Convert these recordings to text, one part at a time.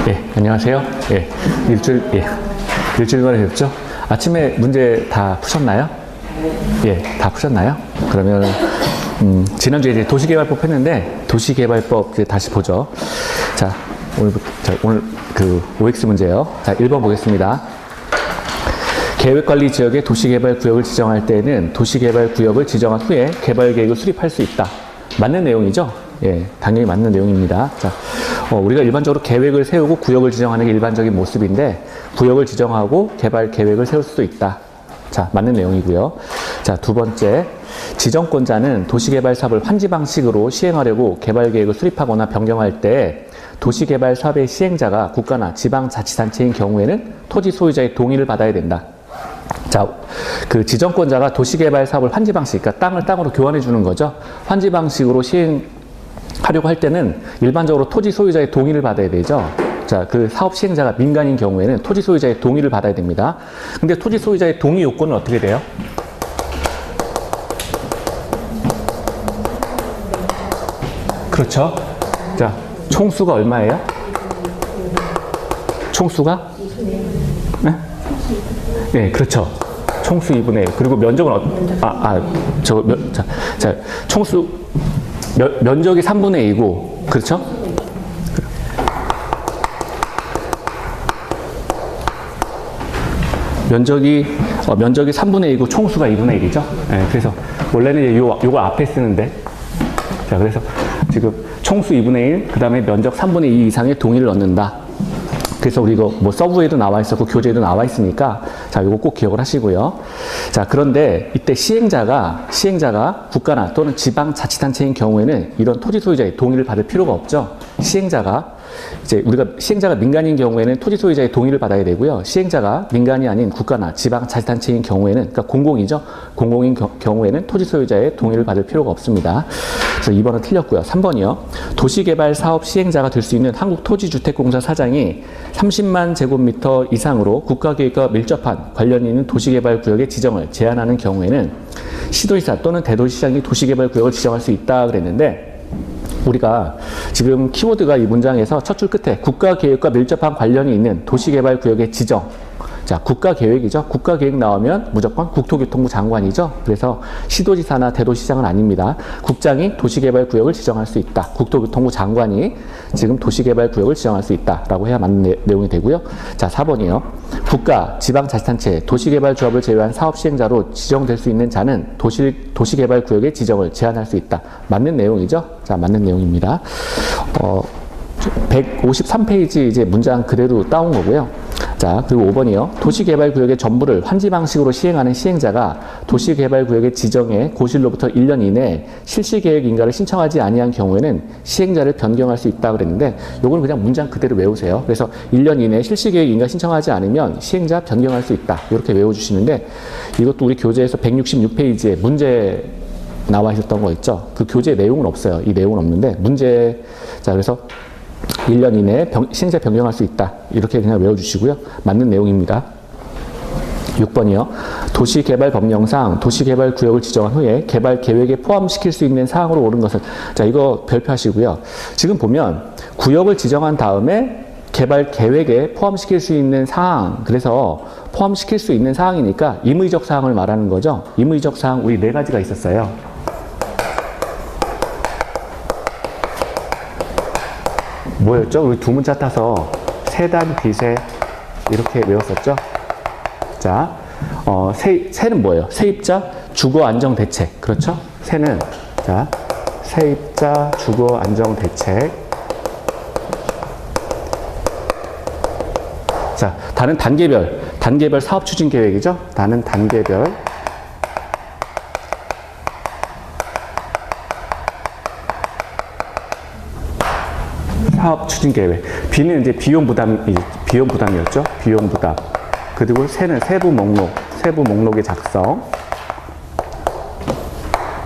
예, 안녕하세요. 예, 일주일간에 뵙죠. 아침에 문제 다 푸셨나요? 예, 다 푸셨나요? 그러면, 지난주에 이제 도시개발법 했는데, 도시개발법 이제 다시 보죠. 자, 오늘 그 OX 문제요. 자, 1번 보겠습니다. 계획관리 지역의 도시개발구역을 지정할 때에는 도시개발구역을 지정한 후에 개발계획을 수립할 수 있다. 맞는 내용이죠? 예, 당연히 맞는 내용입니다. 자, 우리가 일반적으로 계획을 세우고 구역을 지정하는 게 일반적인 모습인데, 구역을 지정하고 개발 계획을 세울 수도 있다. 자, 맞는 내용이고요. 자, 두 번째, 지정권자는 도시개발 사업을 환지 방식으로 시행하려고 개발 계획을 수립하거나 변경할 때 도시개발 사업의 시행자가 국가나 지방자치단체인 경우에는 토지 소유자의 동의를 받아야 된다. 자, 그 지정권자가 도시개발 사업을 환지 방식, 그러니까 땅을 땅으로 교환해 주는 거죠. 환지 방식으로 시행하려고 할 때는 일반적으로 토지 소유자의 동의를 받아야 되죠. 자, 그 사업 시행자가 민간인 경우에는 토지 소유자의 동의를 받아야 됩니다. 근데 토지 소유자의 동의 요건은 어떻게 돼요? 그렇죠. 자, 총수가 얼마예요? 총수가? 네? 네, 그렇죠. 총수 2분의 1. 그리고 면적은 총수 면적이 3분의 2고, 그렇죠? 면적이 3분의 2고 총수가 2분의 1이죠. 네, 그래서 원래는 요거 앞에 쓰는데, 자, 그래서 지금 총수 2분의 1, 그 다음에 면적 3분의 2 이상의 동의를 얻는다. 그래서 우리 이거 뭐 서브에도 나와 있었고 교재에도 나와 있으니까, 자, 요거 꼭 기억을 하시고요. 자, 그런데 이때 시행자가 국가나 또는 지방자치단체인 경우에는 이런 토지 소유자의 동의를 받을 필요가 없죠. 시행자가 민간인 경우에는 토지 소유자의 동의를 받아야 되고요. 시행자가 민간이 아닌 국가나 지방자치단체인 경우에는, 그러니까 공공이죠. 공공인 경우에는 토지 소유자의 동의를 받을 필요가 없습니다. 그래서 2번은 틀렸고요. 3번이요. 도시개발 사업 시행자가 될 수 있는 한국토지주택공사 사장이 30만 제곱미터 이상으로 국가계획과 밀접한 관련이 있는 도시개발구역의 지정을 제한하는 경우에는 시도지사 또는 대도시장이 도시개발구역을 지정할 수 있다 그랬는데, 우리가 지금 키워드가 이 문장에서 첫 줄 끝에 국가계획과 밀접한 관련이 있는 도시개발구역의 지정. 자, 국가계획이죠. 국가계획 나오면 무조건 국토교통부 장관이죠. 그래서 시도지사나 대도시장은 아닙니다. 국장이 도시개발구역을 지정할 수 있다. 국토교통부 장관이 지금 도시개발구역을 지정할 수 있다라고 해야 맞는 내용이 되고요. 자, 4번이요. 국가, 지방자치단체, 도시개발조합을 제외한 사업 시행자로 지정될 수 있는 자는 도시개발구역의 지정을 제한할 수 있다. 맞는 내용이죠. 자, 맞는 내용입니다. 153페이지 이제 문장 그대로 따온 거고요. 자, 그리고 5번이요. 도시개발구역의 전부를 환지 방식으로 시행하는 시행자가 도시개발구역의 지정에 고실로부터 1년 이내에 실시계획 인가를 신청하지 아니한 경우에는 시행자를 변경할 수 있다 그랬는데, 요거는 그냥 문장 그대로 외우세요. 그래서 1년 이내에 실시계획 인가 신청하지 않으면 시행자 변경할 수 있다. 이렇게 외워주시는데, 이것도 우리 교재에서 166페이지에 문제 나와 있었던 거 있죠. 그 교재 내용은 없어요. 이 내용은 없는데 문제. 자, 그래서 1년 이내에 시행자 변경할 수 있다. 이렇게 그냥 외워주시고요. 맞는 내용입니다. 6번이요. 도시개발법령상 도시개발구역을 지정한 후에 개발 계획에 포함시킬 수 있는 사항으로 옳은 것은, 자, 이거 별표하시고요. 지금 보면 구역을 지정한 다음에 개발 계획에 포함시킬 수 있는 사항, 그래서 포함시킬 수 있는 사항이니까 임의적 사항을 말하는 거죠. 임의적 사항 우리 4가지가 있었어요. 뭐였죠? 우리 두 문자 따서 세단 비세 이렇게 외웠었죠? 자, 세는 뭐예요? 세입자 주거 안정 대책. 그렇죠? 세는, 자, 세입자 주거 안정 대책. 자, 다는 단계별 사업 추진 계획이죠? 다는 단계별 사업 추진 계획. B는 이제 비용 부담이었죠. 비용 부담. 그리고 세는 세부 목록의 작성.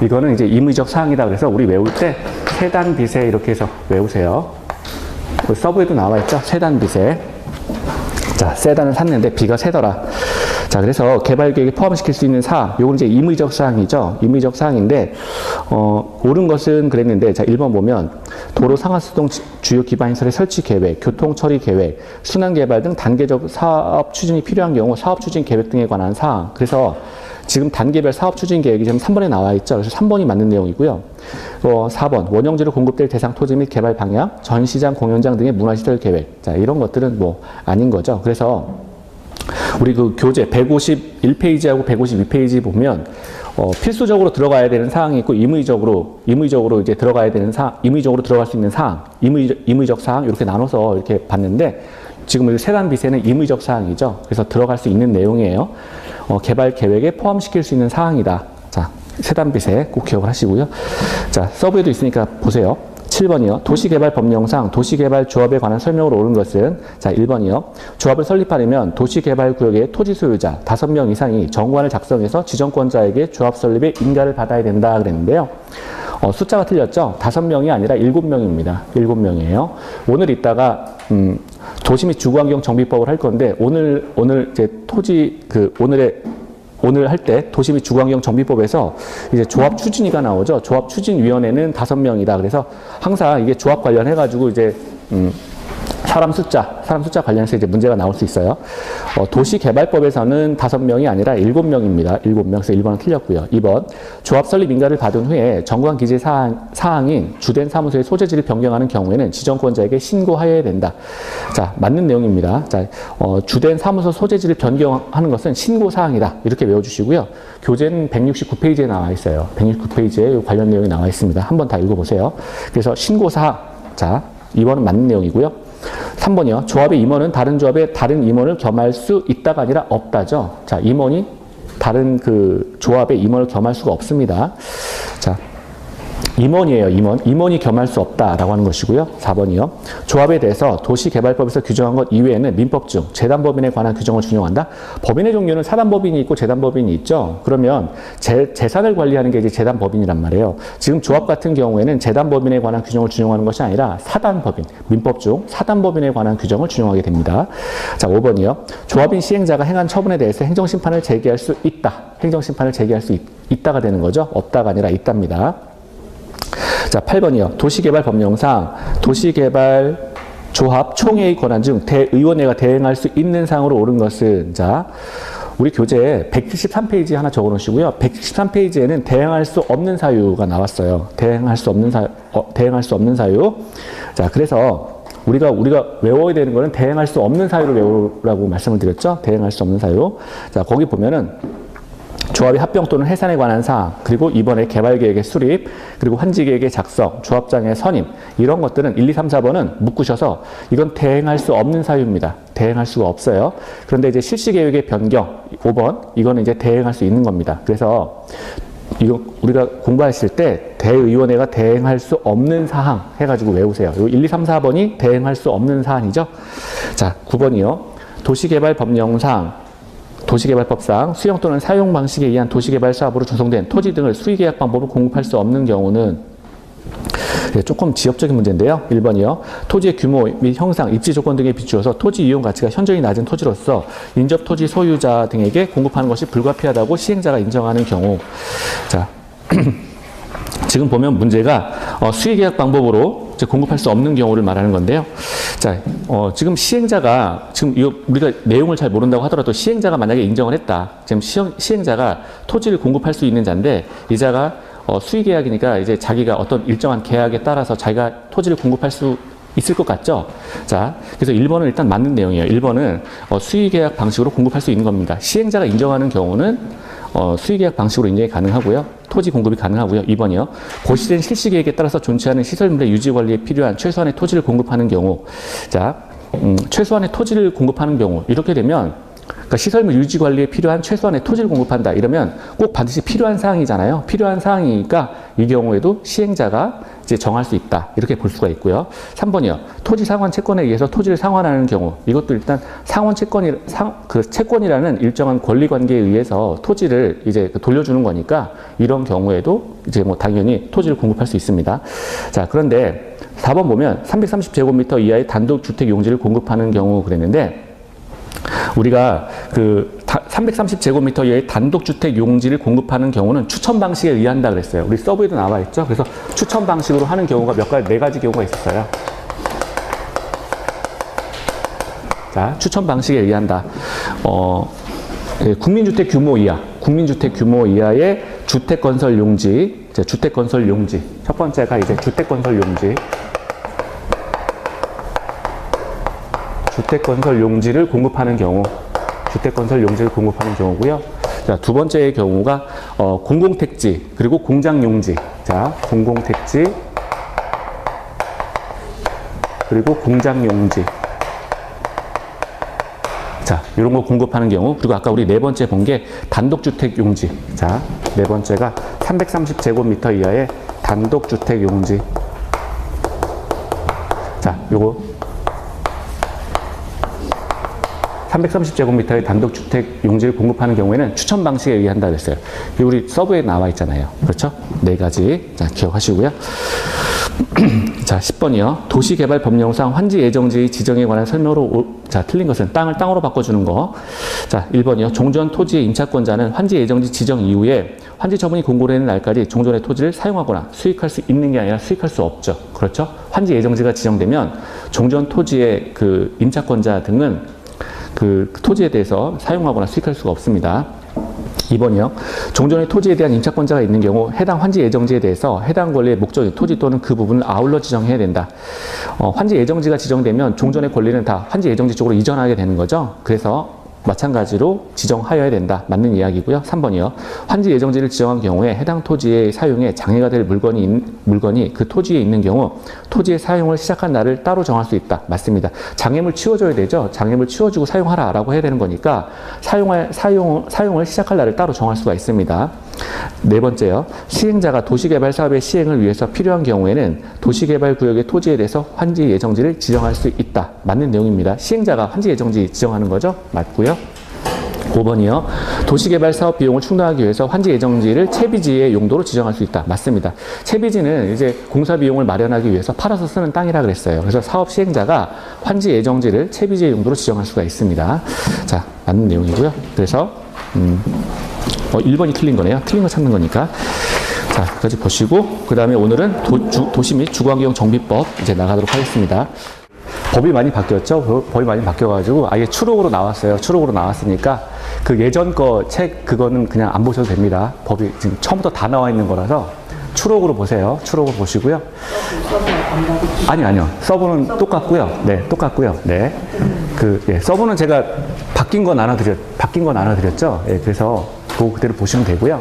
이거는 이제 임의적 사항이다. 그래서 우리 외울 때 세단 비세 이렇게 해서 외우세요. 서브에도 나와 있죠. 세단 비세. 자, 세단을 샀는데 B가 세더라. 자, 그래서 개발 계획에 포함시킬 수 있는 사항, 요건 이제 임의적 사항이죠. 임의적 사항인데, 옳은 것은 그랬는데, 자, 1번 보면, 도로 상하수동 주요 기반시설의 설치 계획, 교통 처리 계획, 순환 개발 등 단계적 사업 추진이 필요한 경우 사업 추진 계획 등에 관한 사항. 그래서 지금 단계별 사업 추진 계획이 지금 3번에 나와 있죠. 그래서 3번이 맞는 내용이고요. 4번 원형지로 공급될 대상 토지 및 개발 방향, 전시장, 공연장 등의 문화시설 계획. 자, 이런 것들은 뭐 아닌 거죠. 그래서 우리 그 교재 151페이지하고 152페이지 보면 필수적으로 들어가야 되는 사항이 있고 임의적으로 이제 들어가야 되는 임의적으로 들어갈 수 있는 사항, 임의적 사항 이렇게 나눠서 이렇게 봤는데 지금 세단 비세는 임의적 사항이죠. 그래서 들어갈 수 있는 내용이에요. 개발 계획에 포함시킬 수 있는 사항이다. 자, 세단 비세 꼭 기억을 하시고요. 자, 서브에도 있으니까 보세요. 7번이요. 도시개발법령상 도시개발조합에 관한 설명으로 옳은 것은 자 1번이요. 조합을 설립하려면 도시개발구역의 토지 소유자 5명 이상이 정관을 작성해서 지정권자에게 조합 설립의 인가를 받아야 된다 그랬는데요. 숫자가 틀렸죠. 5명이 아니라 7명입니다. 7명이에요. 오늘 이따가 도시 및 주거환경 정비법을 할 건데 오늘 이제 오늘 할 때 도시 및 주거환경 정비법에서 이제 조합 추진위가 나오죠. 조합 추진위원회는 5명이다. 그래서 항상 이게 조합 관련해가지고 이제 사람 숫자 관련해서 이제 문제가 나올 수 있어요. 도시개발법에서는 5명이 아니라 7명입니다. 7명. 그래서 1번은 틀렸고요. 2번. 조합 설립 인가를 받은 후에 정관 기재 사항인 주된 사무소의 소재지를 변경하는 경우에는 지정권자에게 신고하여야 된다. 자, 맞는 내용입니다. 자, 주된 사무소 소재지를 변경하는 것은 신고 사항이다. 이렇게 외워주시고요. 교재는 169페이지에 나와 있어요. 169페이지에 관련 내용이 나와 있습니다. 한번 다 읽어보세요. 그래서 신고 사항. 자, 2번은 맞는 내용이고요. 3번이요. 조합의 임원은 다른 조합의 다른 임원을 겸할 수 있다가 아니라 없다죠. 자, 임원이 다른 그 조합의 임원을 겸할 수가 없습니다. 자, 임원이에요. 임원이 겸할 수 없다라고 하는 것이고요. 4번이요. 조합에 대해서 도시개발법에서 규정한 것 이외에는 민법 중 재단법인에 관한 규정을 준용한다. 법인의 종류는 사단법인이 있고 재단법인이 있죠. 그러면 재산을 관리하는 게 이제 재단법인이란 말이에요. 지금 조합 같은 경우에는 재단법인에 관한 규정을 준용하는 것이 아니라 사단법인, 민법 중 사단법인에 관한 규정을 준용하게 됩니다. 자, 5번이요. 조합인 시행자가 행한 처분에 대해서 행정심판을 제기할 수 있다. 행정심판을 제기할 수 있다가 되는 거죠. 없다가 아니라 있답니다. 자, 8번이요. 도시개발법령상 도시개발 조합 총회의 권한 중 대의원회가 대행할 수 있는 사항으로 옳은 것은 자, 우리 교재에 173페이지 하나 적어 놓으시고요. 173페이지에는 대행할 수 없는 사유가 나왔어요. 대행할 수 없는 사유. 자, 그래서 우리가 외워야 되는 거는 대행할 수 없는 사유를 외우라고 말씀을 드렸죠. 대행할 수 없는 사유. 자, 거기 보면은 조합의 합병 또는 해산에 관한 사항, 그리고 이번에 개발계획의 수립, 그리고 환지계획의 작성, 조합장의 선임 이런 것들은 1, 2, 3, 4번은 묶으셔서 이건 대행할 수 없는 사유입니다. 대행할 수가 없어요. 그런데 이제 실시계획의 변경 5번 이거는 이제 대행할 수 있는 겁니다. 그래서 이거 우리가 공부하실 때 대의원회가 대행할 수 없는 사항 해가지고 외우세요. 요 1, 2, 3, 4번이 대행할 수 없는 사안이죠. 자, 9번이요. 도시개발법상 수용 또는 사용 방식에 의한 도시개발 사업으로 조성된 토지 등을 수의계약 방법으로 공급할 수 없는 경우는 조금 지역적인 문제인데요. 1번이요. 토지의 규모 및 형상, 입지 조건 등에 비추어서 토지 이용 가치가 현저히 낮은 토지로서 인접 토지 소유자 등에게 공급하는 것이 불가피하다고 시행자가 인정하는 경우. 자, 지금 보면 문제가 수의계약 방법으로 공급할 수 없는 경우를 말하는 건데요. 자, 지금 시행자가 지금 이거 우리가 내용을 잘 모른다고 하더라도 시행자가 만약에 인정을 했다. 지금 시행자가 토지를 공급할 수 있는 자인데 이 자가 수의계약이니까 이제 자기가 어떤 일정한 계약에 따라서 자기가 토지를 공급할 수 있을 것 같죠? 자, 그래서 1번은 일단 맞는 내용이에요. 1번은 수의계약 방식으로 공급할 수 있는 겁니다. 시행자가 인정하는 경우는 수의계약 방식으로 인정이 가능하고요. 토지 공급이 가능하고요. 2번이요. 고시된 실시계획에 따라서 존재하는 시설물의 유지관리에 필요한 최소한의 토지를 공급하는 경우. 자, 최소한의 토지를 공급하는 경우. 이렇게 되면 그러니까 시설물 유지 관리에 필요한 최소한의 토지를 공급한다. 이러면 꼭 반드시 필요한 사항이잖아요. 필요한 사항이니까 이 경우에도 시행자가 이제 정할 수 있다. 이렇게 볼 수가 있고요. 3번이요. 토지 상환 채권에 의해서 토지를 상환하는 경우. 이것도 일단 상환 채권이라는 일정한 권리 관계에 의해서 토지를 이제 돌려주는 거니까 이런 경우에도 이제 뭐 당연히 토지를 공급할 수 있습니다. 자, 그런데 4번 보면 330제곱미터 이하의 단독 주택 용지를 공급하는 경우 그랬는데 우리가 그 330제곱미터 이하의 단독주택 용지를 공급하는 경우는 추천 방식에 의한다 그랬어요. 우리 서브에도 나와 있죠. 그래서 추천 방식으로 하는 경우가 네 가지 경우가 있었어요. 자, 추천 방식에 의한다. 국민주택 규모 이하의 주택건설 용지, 주택건설 용지. 첫 번째가 이제 주택건설 용지를 공급하는 경우고요. 자, 두 번째의 경우가 공공택지 그리고 공장용지. 자, 공공택지 그리고 공장용지. 자, 이런 거 공급하는 경우. 그리고 아까 우리 네 번째 본 게 단독주택 용지. 자, 네 번째가 330제곱미터 이하의 단독주택 용지. 자, 요거 330제곱미터의 단독주택 용지를 공급하는 경우에는 추천 방식에 의한다 그랬어요. 이게 우리 서브에 나와 있잖아요. 그렇죠? 네 가지. 자, 기억하시고요. 자, 10번이요. 도시개발법령상 환지 예정지 지정에 관한 설명으로, 자, 틀린 것은 땅을 땅으로 바꿔주는 거. 자, 1번이요. 종전 토지의 임차권자는 환지 예정지 지정 이후에 환지 처분이 공고되는 날까지 종전의 토지를 사용하거나 수익할 수 있는 게 아니라 수익할 수 없죠. 그렇죠? 환지 예정지가 지정되면 종전 토지의 그 임차권자 등은 그 토지에 대해서 사용하거나 수익할 수가 없습니다. 2번이요. 종전의 토지에 대한 임차권자가 있는 경우 해당 환지 예정지에 대해서 해당 권리의 목적인 토지 또는 그 부분을 아울러 지정해야 된다. 환지 예정지가 지정되면 종전의 권리는 다 환지 예정지 쪽으로 이전하게 되는 거죠. 그래서 마찬가지로 지정하여야 된다. 맞는 이야기고요. 3번이요. 환지 예정지를 지정한 경우에 해당 토지의 사용에 장애가 될 물건이 그 토지에 있는 경우 토지의 사용을 시작한 날을 따로 정할 수 있다. 맞습니다. 장애물 치워줘야 되죠. 장애물 치워주고 사용하라 라고 해야 되는 거니까 사용을 시작할 날을 따로 정할 수가 있습니다. 네 번째요. 시행자가 도시개발 사업의 시행을 위해서 필요한 경우에는 도시개발구역의 토지에 대해서 환지 예정지를 지정할 수 있다. 맞는 내용입니다. 시행자가 환지 예정지 지정하는 거죠. 맞고요. 5번이요. 도시개발 사업 비용을 충당하기 위해서 환지 예정지를 채비지의 용도로 지정할 수 있다. 맞습니다. 채비지는 이제 공사 비용을 마련하기 위해서 팔아서 쓰는 땅이라 그랬어요. 그래서 사업 시행자가 환지 예정지를 채비지의 용도로 지정할 수가 있습니다. 자, 맞는 내용이고요. 그래서 1번이 틀린 거네요. 틀린 거 찾는 거니까. 자, 여기까지 보시고 그 다음에 오늘은 도시 및 주거환경 정비법 이제 나가도록 하겠습니다. 법이 많이 바뀌었죠. 법이 많이 바뀌어가지고 아예 추록으로 나왔어요. 추록으로 나왔으니까 그 예전 거 책 그거는 그냥 안 보셔도 됩니다. 법이 지금 처음부터 다 나와 있는 거라서 추록으로 보세요. 추록으로 보시고요. 아니요. 서브는 똑같고요. 네, 똑같고요. 네. 서브는 제가 바뀐 건 나눠드렸죠. 예, 그래서 그대로 보시면 되고요.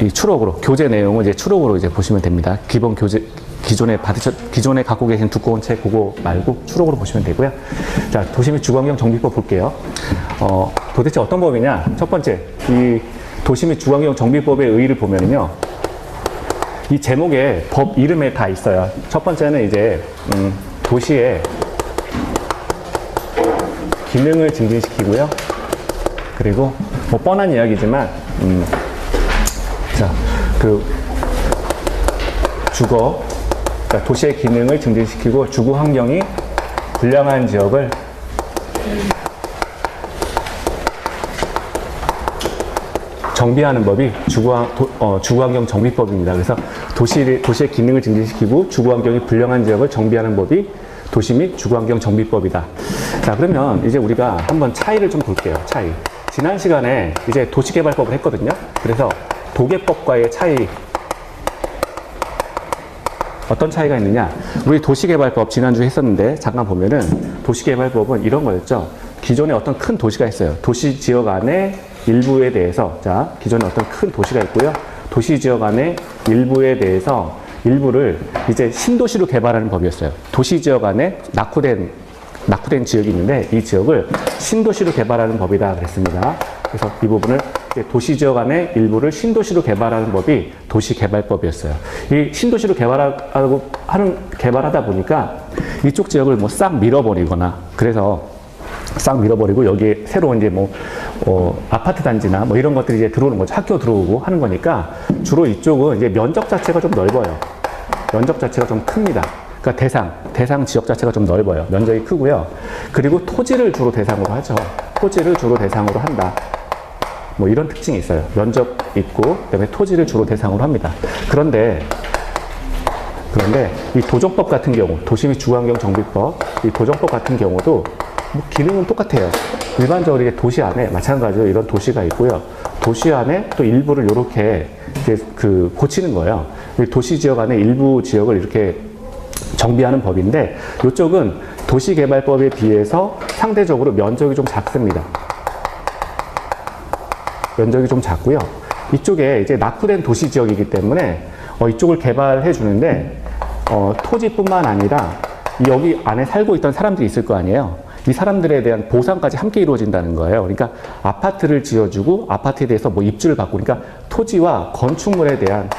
이 추록으로, 교재 내용을 이제 추록으로 이제 보시면 됩니다. 기본 교재, 기존에 갖고 계신 두꺼운 책 그거 말고 추록으로 보시면 되고요. 자, 도시 및 주거환경 정비법 볼게요. 도대체 어떤 법이냐? 첫 번째, 이 도시 및 주거환경 정비법의 의의를 보면은요, 이 제목에 법 이름에 다 있어요. 첫 번째는 이제, 도시의 기능을 증진시키고요. 그리고 뭐 뻔한 이야기지만, 그러니까 도시의 기능을 증진시키고 주거 환경이 불량한 지역을 정비하는 법이 주거환경 정비법입니다. 그래서 도시의 기능을 증진시키고 주거 환경이 불량한 지역을 정비하는 법이 도시 및 주거환경 정비법이다. 자, 그러면 이제 우리가 한번 차이를 좀 볼게요. 차이. 지난 시간에 이제 도시개발법을 했거든요. 그래서 도개법과의 차이, 어떤 차이가 있느냐? 우리 도시개발법 지난주에 했었는데 잠깐 보면은 도시개발법은 이런 거였죠. 기존에 어떤 큰 도시가 있어요. 도시 지역 안에 일부에 대해서, 자, 기존에 어떤 큰 도시가 있고요. 도시 지역 안에 일부에 대해서 일부를 이제 신도시로 개발하는 법이었어요. 도시 지역 안에 낙후된 지역이 있는데 이 지역을 신도시로 개발하는 법이다 그랬습니다. 그래서 이 부분을 도시 지역 안에 일부를 신도시로 개발하는 법이 도시개발법이었어요. 이 신도시로 개발하다 보니까 이쪽 지역을 뭐 싹 밀어버리거나, 그래서 싹 밀어버리고 여기에 새로 이제 아파트 단지나 뭐 이런 것들이 이제 들어오는 거죠. 학교 들어오고 하는 거니까 주로 이쪽은 이제 면적 자체가 좀 넓어요. 면적 자체가 좀 큽니다. 그러니까 대상 지역 자체가 좀 넓어요. 면적이 크고요. 그리고 토지를 주로 대상으로 하죠. 토지를 주로 대상으로 한다. 뭐 이런 특징이 있어요. 면적 있고 그다음에 토지를 주로 대상으로 합니다. 그런데 이 도정법 같은 경우, 도시 및 주거환경정비법, 이 도정법 같은 경우도 뭐 기능은 똑같아요. 일반적으로 이게 도시 안에 마찬가지로 이런 도시가 있고요. 도시 안에 또 일부를 이렇게 이제 고치는 거예요. 도시 지역 안에 일부 지역을 이렇게 정비하는 법인데, 이쪽은 도시개발법에 비해서 상대적으로 면적이 좀 작습니다. 면적이 좀 작고요. 이쪽에 이제 낙후된 도시 지역이기 때문에 이쪽을 개발해 주는데 토지뿐만 아니라 여기 안에 살고 있던 사람들이 있을 거 아니에요. 이 사람들에 대한 보상까지 함께 이루어진다는 거예요. 그러니까 아파트를 지어주고 아파트에 대해서 뭐 입주를 받고, 그러니까 토지와 건축물에 대한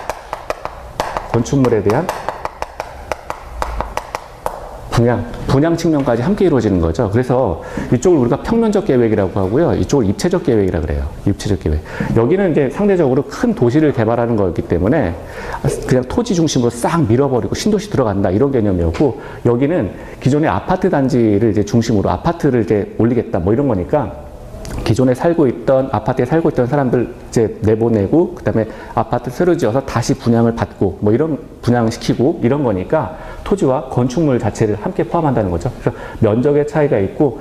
분양 측면까지 함께 이루어지는 거죠. 그래서 이쪽을 우리가 평면적 계획이라고 하고요. 이쪽을 입체적 계획이라고 그래요. 입체적 계획. 여기는 이제 상대적으로 큰 도시를 개발하는 거였기 때문에 그냥 토지 중심으로 싹 밀어버리고 신도시 들어간다 이런 개념이었고, 여기는 기존의 아파트 단지를 이제 중심으로 아파트를 이제 올리겠다 뭐 이런 거니까 기존에 아파트에 살고 있던 사람들 이제 내보내고, 그 다음에 아파트 새로 지어서 다시 분양을 받고, 뭐 이런 분양시키고 이런 거니까 토지와 건축물 자체를 함께 포함한다는 거죠. 그래서 면적의 차이가 있고,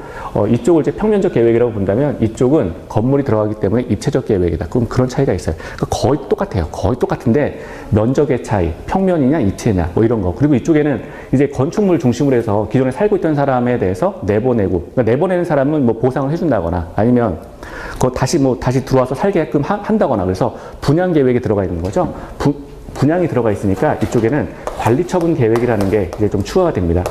이쪽을 이제 평면적 계획이라고 본다면 이쪽은 건물이 들어가기 때문에 입체적 계획이다. 그럼 그런 차이가 있어요. 그러니까 거의 똑같아요. 거의 똑같은데 면적의 차이, 평면이냐 입체냐 뭐 이런 거. 그리고 이쪽에는 이제 건축물 중심으로 해서 기존에 살고 있던 사람에 대해서 내보내고, 그러니까 내보내는 사람은 뭐 보상을 해준다거나 아니면 다시 들어와서 살게끔 한다거나, 그래서 분양 계획에 들어가 있는 거죠. 분양이 들어가 있으니까 이쪽에는 관리처분 계획이라는 게 이제 좀 추가가 됩니다.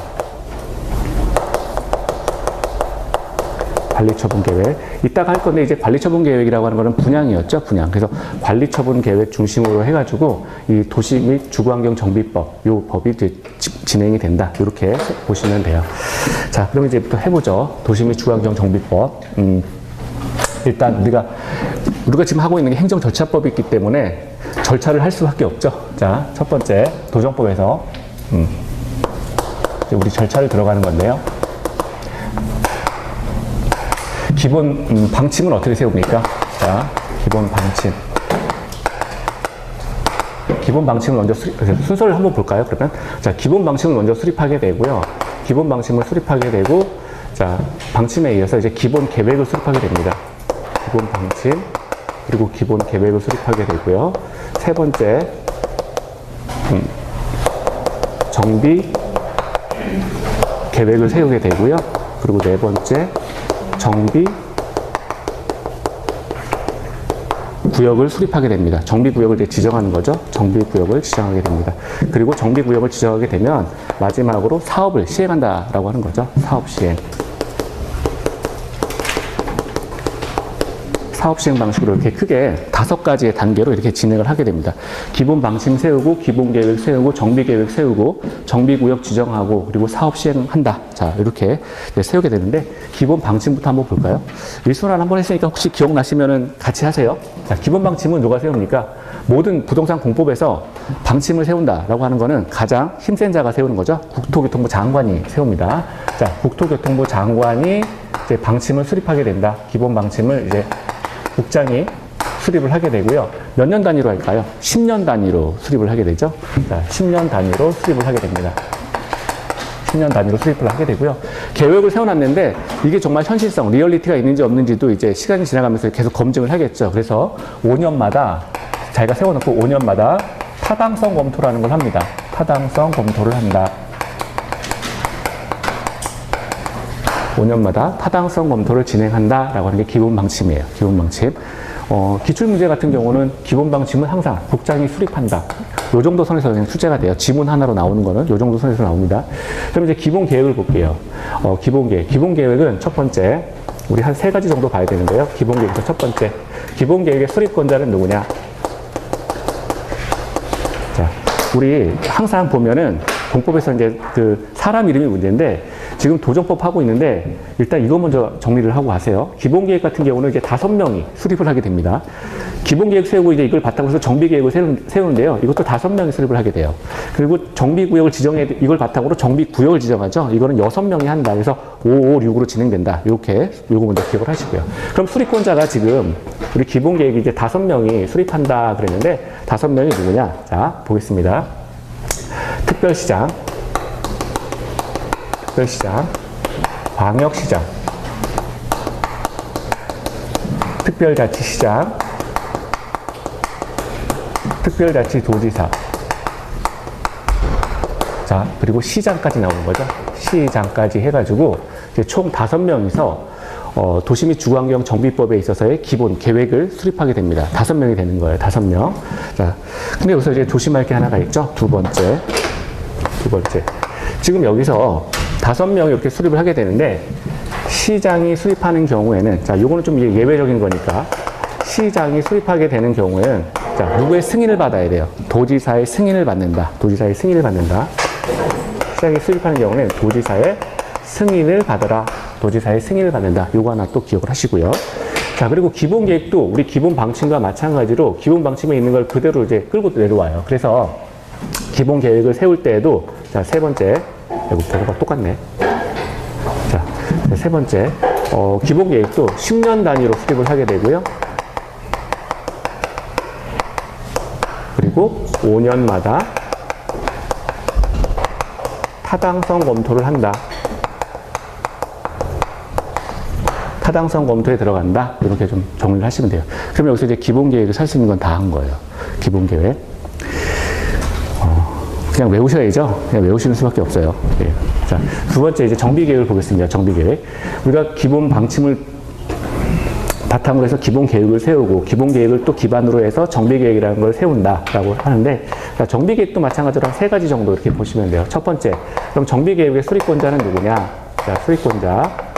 관리처분 계획. 이따가 할 건데, 이제 관리처분 계획이라고 하는 거는 분양이었죠, 분양. 그래서 관리처분 계획 중심으로 해가지고 이 도시 및 주거환경정비법, 요 법이 이제 진행이 된다. 이렇게 보시면 돼요. 자, 그럼 이제부터 해보죠. 도시 및 주거환경정비법. 일단 우리가 지금 하고 있는 게 행정절차법이 있기 때문에 절차를 할 수밖에 없죠. 자, 첫 번째 도정법에서 이제 우리 절차를 들어가는 건데요. 기본 방침은 어떻게 세웁니까? 자, 기본 방침을 먼저 순서를 한번 볼까요? 그러면 자, 기본 방침을 먼저 수립하게 되고요. 기본 방침을 수립하게 되고, 자, 방침에 이어서 이제 기본 계획을 수립하게 됩니다. 기본 방침, 그리고 기본 계획을 수립하게 되고요. 세 번째, 정비 계획을 세우게 되고요. 그리고 네 번째, 정비 구역을 수립하게 됩니다. 정비 구역을 이제 지정하는 거죠. 정비 구역을 지정하게 됩니다. 그리고 정비 구역을 지정하게 되면 마지막으로 사업을 시행한다라고 하는 거죠. 사업 시행. 사업 시행 방식으로 이렇게 크게 5가지의 단계로 이렇게 진행을 하게 됩니다. 기본 방침 세우고, 기본 계획 세우고, 정비 계획 세우고, 정비 구역 지정하고, 그리고 사업 시행한다. 자, 이렇게 세우게 되는데, 기본 방침부터 한번 볼까요? 일순환 한번 했으니까 혹시 기억나시면은 같이 하세요. 자, 기본 방침은 누가 세웁니까? 모든 부동산 공법에서 방침을 세운다라고 하는 거는 가장 힘센 자가 세우는 거죠. 국토교통부 장관이 세웁니다. 자, 국토교통부 장관이 이제 방침을 수립하게 된다. 기본 방침을 이제 국장이 수립을 하게 되고요. 몇 년 단위로 할까요? 10년 단위로 수립을 하게 되죠. 자, 10년 단위로 수립을 하게 됩니다. 10년 단위로 수립을 하게 되고요. 계획을 세워놨는데 이게 정말 현실성, 리얼리티가 있는지 없는지도 이제 시간이 지나가면서 계속 검증을 하겠죠. 그래서 5년마다 자기가 세워놓고 5년마다 타당성 검토라는 걸 합니다. 타당성 검토를 한다. 5년마다 타당성 검토를 진행한다라고 하는 게 기본 방침이에요. 기본 방침. 기출문제 같은 경우는 기본 방침은 항상 국장이 수립한다. 요 정도 선에서 그냥 출제가 돼요. 지문 하나로 나오는 거는 요 정도 선에서 나옵니다. 그럼 이제 기본 계획을 볼게요. 기본 계획. 기본 계획은 첫 번째, 우리 한 3가지 정도 봐야 되는데요. 기본 계획에서 첫 번째. 기본 계획의 수립권자는 누구냐? 자, 우리 항상 보면은 공법에서 이제 사람 이름이 문제인데, 지금 도정법 하고 있는데 일단 이거 먼저 정리를 하고 가세요. 기본계획 같은 경우는 이제 5명이 수립을 하게 됩니다. 기본계획 세우고 이제 이걸 바탕으로 해서 정비계획을 세우는데요. 이것도 5명이 수립을 하게 돼요. 그리고 정비구역을 이걸 바탕으로 정비구역을 지정하죠. 이거는 6명이 한다. 그래서 5, 5, 6으로 진행된다. 이렇게 요거 먼저 기억을 하시고요. 그럼 수립권자가 지금 우리 기본계획이 이제 5명이 수립한다 그랬는데 5명이 누구냐? 자, 보겠습니다. 특별시장, 광역시장, 특별자치시장, 특별자치도지사, 자, 그리고 시장까지 나오는 거죠. 시장까지 해가지고 이제 총 5명이서 도시 및 주거환경 정비법에 있어서의 기본 계획을 수립하게 됩니다. 5명이 되는 거예요. 5명. 자, 근데 여기서 이제 조심할 게 하나가 있죠. 두 번째. 지금 여기서 5명이 이렇게 수립을 하게 되는데 시장이 수립하는 경우에는, 자, 요거는 좀 예외적인 거니까 시장이 수립하게 되는 경우에는, 자, 누구의 승인을 받아야 돼요? 도지사의 승인을 받는다. 도지사의 승인을 받는다. 시장이 수립하는 경우는 도지사의 승인을 받아라. 도지사의 승인을 받는다. 요거 하나 또 기억을 하시고요. 자, 그리고 기본 계획도 우리 기본 방침과 마찬가지로 기본 방침에 있는 걸 그대로 이제 끌고 내려와요. 그래서 기본 계획을 세울 때에도, 자, 세 번째, 여기 보고가 똑같네. 자, 세 번째, 기본 계획도 10년 단위로 수립을 하게 되고요. 그리고 5년마다 타당성 검토를 한다. 타당성 검토에 들어간다. 이렇게 좀 정리를 하시면 돼요. 그러면 여기서 이제 기본 계획을 살 수 있는 건 다 한 거예요. 기본 계획. 그냥 외우셔야죠. 그냥 외우시는 수밖에 없어요. 예. 자, 두 번째 이제 정비 계획을 보겠습니다. 정비 계획. 우리가 기본 방침을 바탕으로 해서 기본 계획을 세우고 기본 계획을 또 기반으로 해서 정비 계획이라는 걸 세운다라고 하는데, 자, 정비 계획도 마찬가지로 한 3가지 정도 이렇게 보시면 돼요. 첫 번째, 그럼 정비 계획의 수립권자는 누구냐? 자, 수립권자.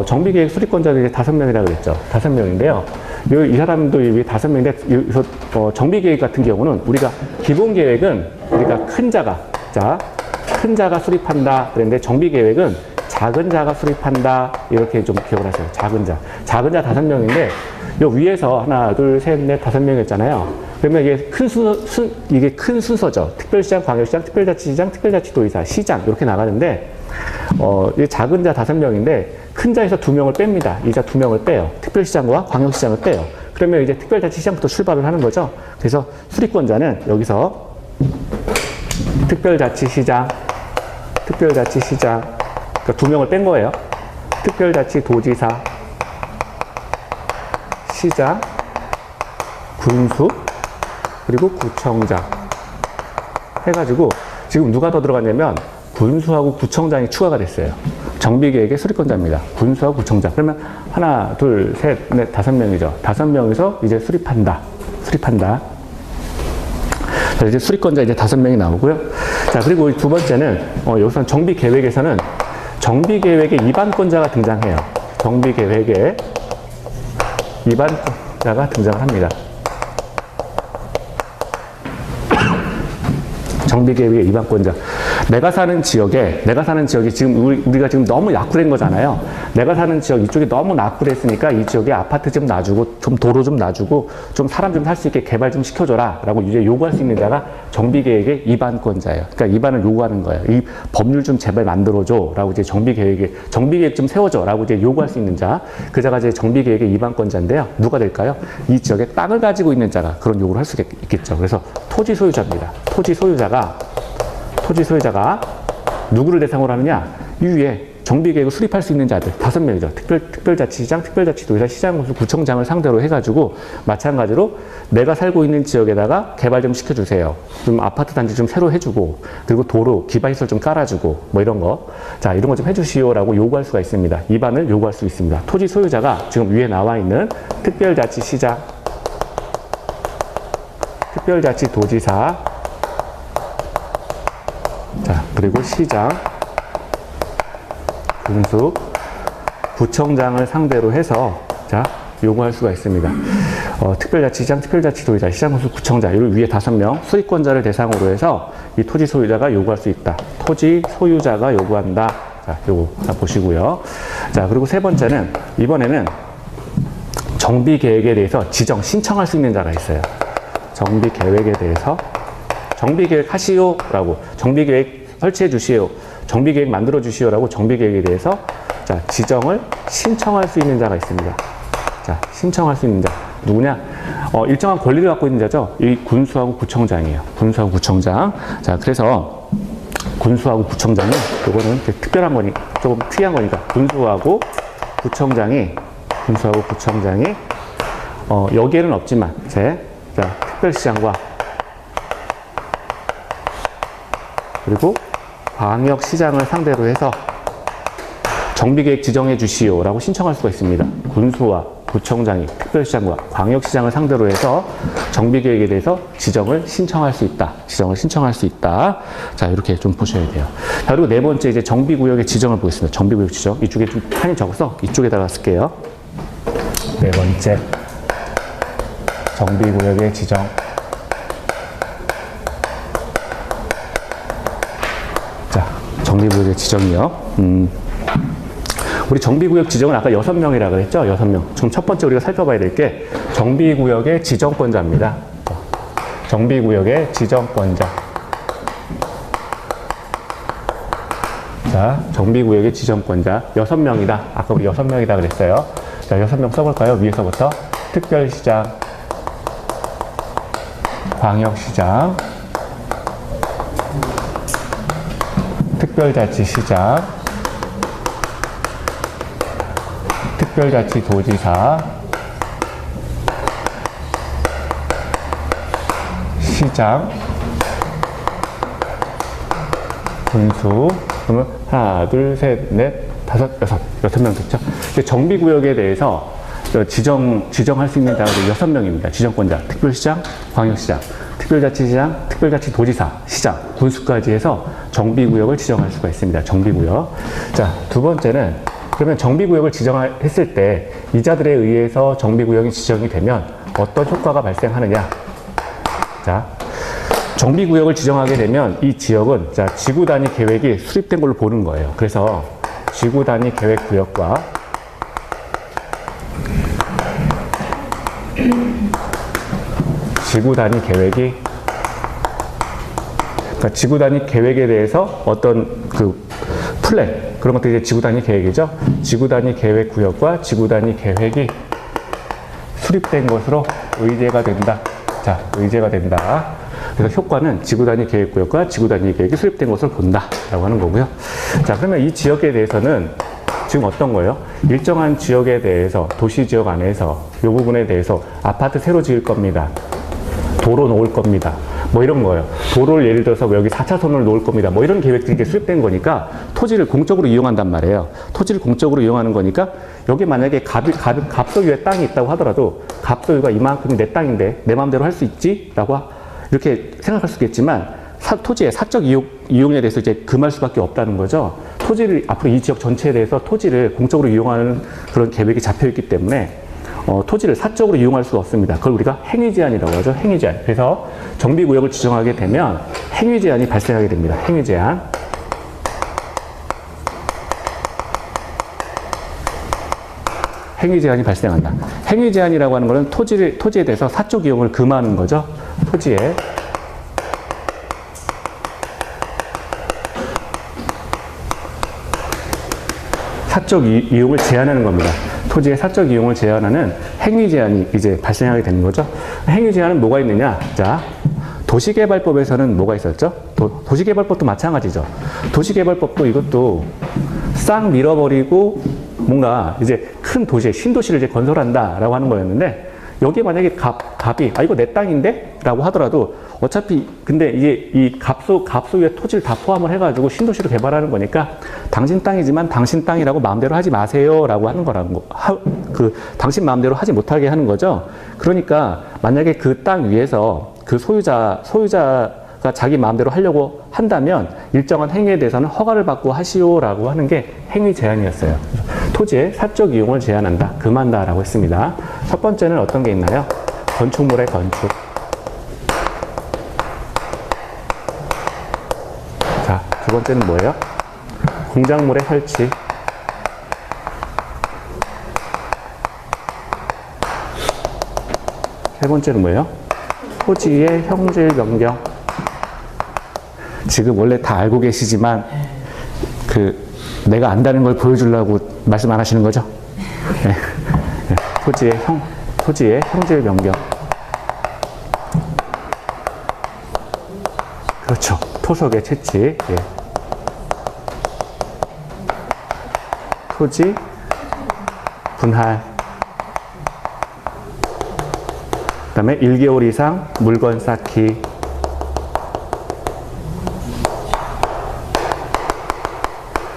정비 계획 수립권자는 이제 5명이라고 그랬죠. 5명인데요. 이 사람도 이 5명인데, 정비 계획 같은 경우는 우리가 기본 계획은 우리가 큰 자가, 자, 큰 자가 수립한다 그랬는데 정비 계획은 작은 자가 수립한다. 이렇게 좀 기억을 하세요. 작은 자 5명인데, 요 위에서 하나, 둘, 셋, 넷, 5명이었잖아요. 그러면 이게 큰 순서죠. 특별시장, 광역시장, 특별자치시장, 특별자치도지사, 시장 이렇게 나가는데, 이 작은 자 5명인데 큰 자에서 2명을 뺍니다. 이 자 2명을 빼요. 특별시장과 광역시장을 빼요. 그러면 이제 특별자치시장부터 출발을 하는 거죠. 그래서 수립권자는 여기서 특별자치시장, 그러니까 2명을 뺀 거예요. 특별자치도지사, 시장, 군수, 그리고 구청장 해가지고 지금 누가 더 들어갔냐면 군수하고 구청장이 추가가 됐어요. 정비계획의 수립권자입니다. 군수하고 구청장. 그러면 하나, 둘, 셋, 넷, 5명이죠. 5명이서 이제 수립한다. 자, 이제 수립권자 이제 5명이 나오고요. 자, 그리고 두 번째는, 여기서 정비계획에서는 정비계획의 입안권자가 등장해요. 정비계획의 입안권자가 등장을 합니다. 정비계획의 입안권자. 내가 사는 지역이 지금 우리가 지금 너무 낙후된 거잖아요. 내가 사는 지역 이쪽이 너무 낙후됐으니까 이 지역에 아파트 좀 놔주고 좀 도로 좀 놔주고 좀 사람 좀 살 수 있게 개발 좀 시켜줘라 라고 이제 요구할 수 있는 자가 정비계획의 입안권자예요. 그러니까 입안을 요구하는 거예요. 이 법률 좀 제발 만들어줘 라고 이제 정비계획 좀 세워줘 라고 이제 요구할 수 있는 자, 그 자가 이제 정비계획의 입안권자인데요. 누가 될까요? 이 지역에 땅을 가지고 있는 자가 그런 요구를 할 수 있겠죠. 그래서 토지 소유자입니다. 토지 소유자가 누구를 대상으로 하느냐? 이 위에 정비계획을 수립할 수 있는 자들 5명이죠. 특별자치시장, 특별자치도지사, 시장군수, 구청장을 상대로 해가지고 마찬가지로 내가 살고 있는 지역에다가 개발 좀 시켜주세요. 좀 아파트 단지 좀 새로 해주고, 그리고 도로, 기반시설 좀 깔아주고, 뭐 이런 거. 자, 이런 거 좀 해주시오라고 요구할 수가 있습니다. 입안을 요구할 수 있습니다. 토지 소유자가 지금 위에 나와 있는 특별자치시장, 특별자치도지사, 자, 그리고 시장, 군수, 구청장을 상대로 해서 자, 요구할 수가 있습니다. 특별자치시장, 특별자치도지사, 시장, 군수, 구청장, 이 위에 5명 수립권자를 대상으로 해서 이 토지 소유자가 요구할 수 있다. 토지 소유자가 요구한다. 자, 요거 다 보시고요. 자, 그리고 세 번째는 이번에는 정비 계획에 대해서 지정 신청할 수 있는 자가 있어요. 정비 계획에 대해서 정비 계획 하시오라고, 정비 계획 설치해 주시오, 정비 계획 만들어 주시오라고 정비 계획에 대해서 자, 지정을 신청할 수 있는 자가 있습니다. 자, 신청할 수 있는 자 누구냐? 일정한 권리를 갖고 있는 자죠. 이 군수하고 구청장이에요. 군수하고 구청장. 자, 그래서 군수하고 구청장은 요거는 특별한 거니까, 조금 특이한 거니까 군수하고 구청장이 여기에는 없지만 자, 특별시장과 그리고 광역시장을 상대로 해서 정비계획 지정해 주시오라고 신청할 수가 있습니다. 군수와 구청장이 특별시장과 광역시장을 상대로 해서 정비계획에 대해서 지정을 신청할 수 있다. 자, 이렇게 좀 보셔야 돼요. 자, 그리고 네 번째 이제 정비구역의 지정을 보겠습니다. 정비구역 지정. 이쪽에 좀 한이 적어서 이쪽에다가 쓸게요. 네 번째. 정비구역의 지정. 자, 정비구역의 지정이요. 우리 정비구역 지정은 아까 6명이라고 그랬죠? 6명. 지금 첫 번째 우리가 살펴봐야 될 게 정비구역의 지정권자입니다. 정비구역의 지정권자. 자, 정비구역의 지정권자 6명이다. 아까 우리 6명이다 그랬어요. 자, 6명 써볼까요? 위에서부터 특별시장, 광역시장, 특별자치시장, 특별자치도지사, 시장, 군수. 그러면 하나, 둘, 셋, 넷, 다섯, 여섯 명 됐죠? 정비구역에 대해서 지정할 수 있는 자가 6명입니다. 지정권자, 특별시장, 광역시장, 특별자치시장, 특별자치도지사, 시장, 군수까지 해서 정비구역을 지정할 수가 있습니다. 정비구역. 자, 두 번째는 그러면 정비구역을 지정했을 때 이자들에 의해서 정비구역이 지정이 되면 어떤 효과가 발생하느냐? 자, 정비구역을 지정하게 되면 이 지역은 자, 지구단위 계획이 수립된 걸로 보는 거예요. 그래서 지구단위 계획구역과 지구단위 계획이, 그러니까 지구단위 계획에 대해서 어떤 그 플랜, 그런 것들이 이제 지구단위 계획이죠. 지구단위 계획구역과 지구단위 계획이 수립된 것으로 의제가 된다. 자, 의제가 된다. 그래서 효과는 지구단위 계획구역과 지구단위 계획이 수립된 것을 본다라고 하는 거고요. 자, 그러면 이 지역에 대해서는 지금 어떤 거예요? 일정한 지역에 대해서, 도시 지역 안에서 이 부분에 대해서 아파트 새로 지을 겁니다. 도로 놓을 겁니다. 뭐 이런 거예요. 도로를 예를 들어서 여기 4차선을 놓을 겁니다. 뭐 이런 계획들이 이렇게 수립된 거니까 토지를 공적으로 이용한단 말이에요. 토지를 공적으로 이용하는 거니까 여기 만약에 갑소유의 땅이 있다고 하더라도 갑소유가 이만큼이 내 땅인데 내 마음대로 할 수 있지? 라고 이렇게 생각할 수 있겠지만 토지의 사적 이용에 대해서 이제 금할 수밖에 없다는 거죠. 토지를 앞으로 이 지역 전체에 대해서 토지를 공적으로 이용하는 그런 계획이 잡혀 있기 때문에 토지를 사적으로 이용할 수가 없습니다. 그걸 우리가 행위제한이라고 하죠. 행위제한. 그래서 정비구역을 지정하게 되면 행위제한이 발생하게 됩니다. 행위제한. 행위제한이 발생한다. 행위제한이라고 하는 것은 토지에 대해서 사적 이용을 금하는 거죠. 토지에. 사적 이용을 제한하는 겁니다. 토지의 사적 이용을 제한하는 행위 제한이 이제 발생하게 되는 거죠. 행위 제한은 뭐가 있느냐? 자, 도시개발법에서는 뭐가 있었죠? 도시개발법도 마찬가지죠. 도시개발법도 이것도 싹 밀어버리고 뭔가 이제 큰 도시에 신도시를 이제 건설한다라고 하는 거였는데 여기 만약에 갑이 이거 내 땅인데? 라고 하더라도 어차피 근데 이게 이 갑소유의 토지를 다 포함을 해가지고 신도시를 개발하는 거니까 당신 땅이지만 당신 땅이라고 마음대로 하지 마세요 라고 하는 거라는 거. 당신 마음대로 하지 못하게 하는 거죠. 그러니까 만약에 그 땅 위에서 그 소유자가 자기 마음대로 하려고 한다면 일정한 행위에 대해서는 허가를 받고 하시오라고 하는 게 행위 제한이었어요. 토지의 사적 이용을 제한한다, 금한다라고 했습니다. 첫 번째는 어떤 게 있나요? 건축물의 건축. 두 번째는 뭐예요? 공작물의 설치. 세 번째는 뭐예요? 토지의 형질 변경. 지금 원래 다 알고 계시지만 내가 안다는 걸 보여주려고 말씀 안 하시는 거죠? 네. 네. 토지의 형질 변경. 그렇죠. 토속의 채취. 예. 토지 분할. 그 다음에 1개월 이상 물건 쌓기.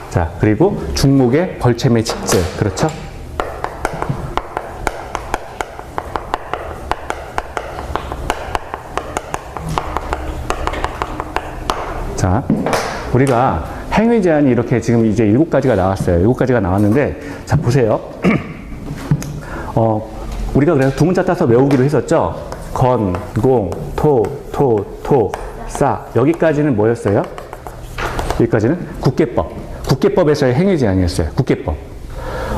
자, 그리고 중목의 벌채매 직제. 그렇죠? 자, 우리가 행위 제한이 이렇게 지금 이제 7가지가 나왔어요. 7가지가 나왔는데, 자, 보세요. 우리가 그래서 두 문자 따서 외우기로 했었죠? 건, 공, 토, 싸. 여기까지는 뭐였어요? 여기까지는 국계법. 국계법에서의 행위 제한이었어요. 국계법.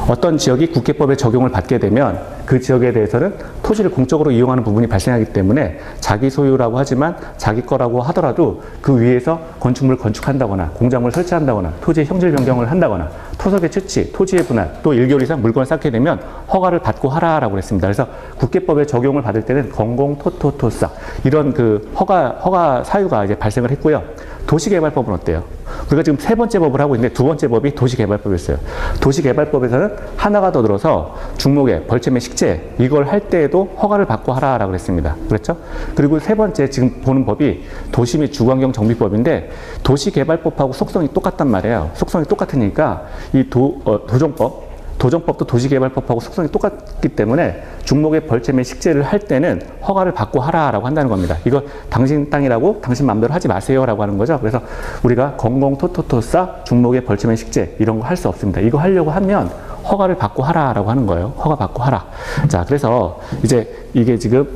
어떤 지역이 국계법의 적용을 받게 되면 그 지역에 대해서는 토지를 공적으로 이용하는 부분이 발생하기 때문에 자기 소유라고 하지만 자기 거라고 하더라도 그 위에서 건축물을 건축한다거나 공작물을 설치한다거나 토지의 형질 변경을 한다거나 토속의 채취, 토지의 분할, 또 1개월 이상 물건을 쌓게 되면 허가를 받고 하라라고 그랬습니다. 그래서 국계법의 적용을 받을 때는 건공, 토싸 이런 그 허가 사유가 이제 발생을 했고요. 도시개발법은 어때요? 우리가 지금 세 번째 법을 하고 있는데 두 번째 법이 도시개발법이었어요. 도시개발법에서는 하나가 더 들어서 중목의 벌채매 식재 이걸 할 때에도 허가를 받고 하라라고 그랬습니다. 그렇죠? 그리고 세 번째 지금 보는 법이 도시 및 주거환경 정비법인데 도시개발법하고 속성이 똑같단 말이에요. 속성이 똑같으니까 이 도정법도 도시개발법하고 속성이 똑같기 때문에 중목의 벌채매 식재를 할 때는 허가를 받고 하라라고 한다는 겁니다. 이거 당신 땅이라고 당신 마음대로 하지 마세요라고 하는 거죠. 그래서 우리가 건공, 토싸, 중목의 벌채매 식재 이런 거 할 수 없습니다. 이거 하려고 하면 허가를 받고 하라라고 하는 거예요. 허가 받고 하라. 자, 그래서 이제 이게 지금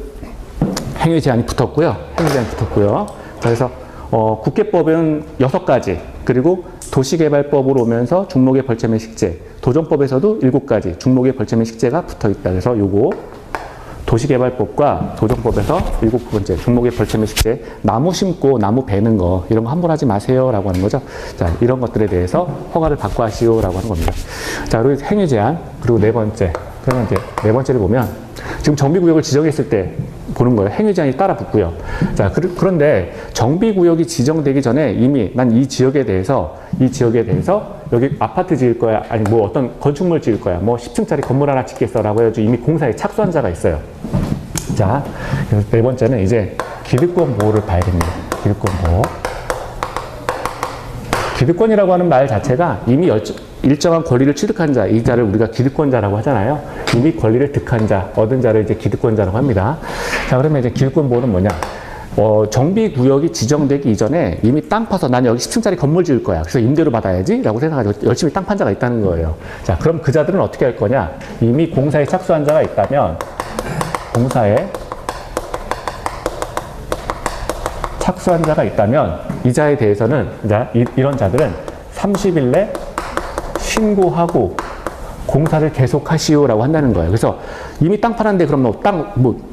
행위 제한이 붙었고요. 행위 제한이 붙었고요. 그래서 국계법은 6가지, 그리고 도시개발법으로 오면서 중목의 벌채매 식재, 도정법에서도 7가지 중목의 벌채매 식재가 붙어있다. 그래서 요거 도시개발법과 도정법에서 7번째 중목의 벌채매 식재, 나무 심고 나무 베는 거 이런 거 함부로 하지 마세요라고 하는 거죠. 자, 이런 것들에 대해서 허가를 받고 하시오라고 하는 겁니다. 자, 그리고 행위 제한, 그리고 네 번째. 그러면 이제 네 번째를 보면 지금 정비구역을 지정했을 때 보는 거예요. 행위 제한이 따라 붙고요. 자, 그런데 정비구역이 지정되기 전에 이미 난 이 지역에 대해서 여기 아파트 지을 거야, 아니 뭐 어떤 건축물 지을 거야, 뭐 10층짜리 건물 하나 짓겠어라고 해가지고 이미 공사에 착수한 자가 있어요. 자, 그래서 네 번째는 이제 기득권 보호를 봐야 됩니다. 기득권 보호. 기득권이라고 하는 말 자체가 이미 일정한 권리를 취득한 자, 이 자를 우리가 기득권자라고 하잖아요. 이미 권리를 득한 자, 얻은 자를 이제 기득권자라고 합니다. 자, 그러면 이제 기득권 보호는 뭐냐? 정비구역이 지정되기 이전에 이미 땅 파서 난 여기 10층짜리 건물 지을 거야. 그래서 임대료 받아야지 라고 생각하고 열심히 땅 판 자가 있다는 거예요. 자, 그럼 그 자들은 어떻게 할 거냐? 이미 공사에 착수한 자가 있다면 공사에 착수한 자가 있다면 이 자에 대해서는 이런 자들은 30일 내 신고하고 공사를 계속하시오라고 한다는 거예요. 그래서 이미 땅 팔았는데 그럼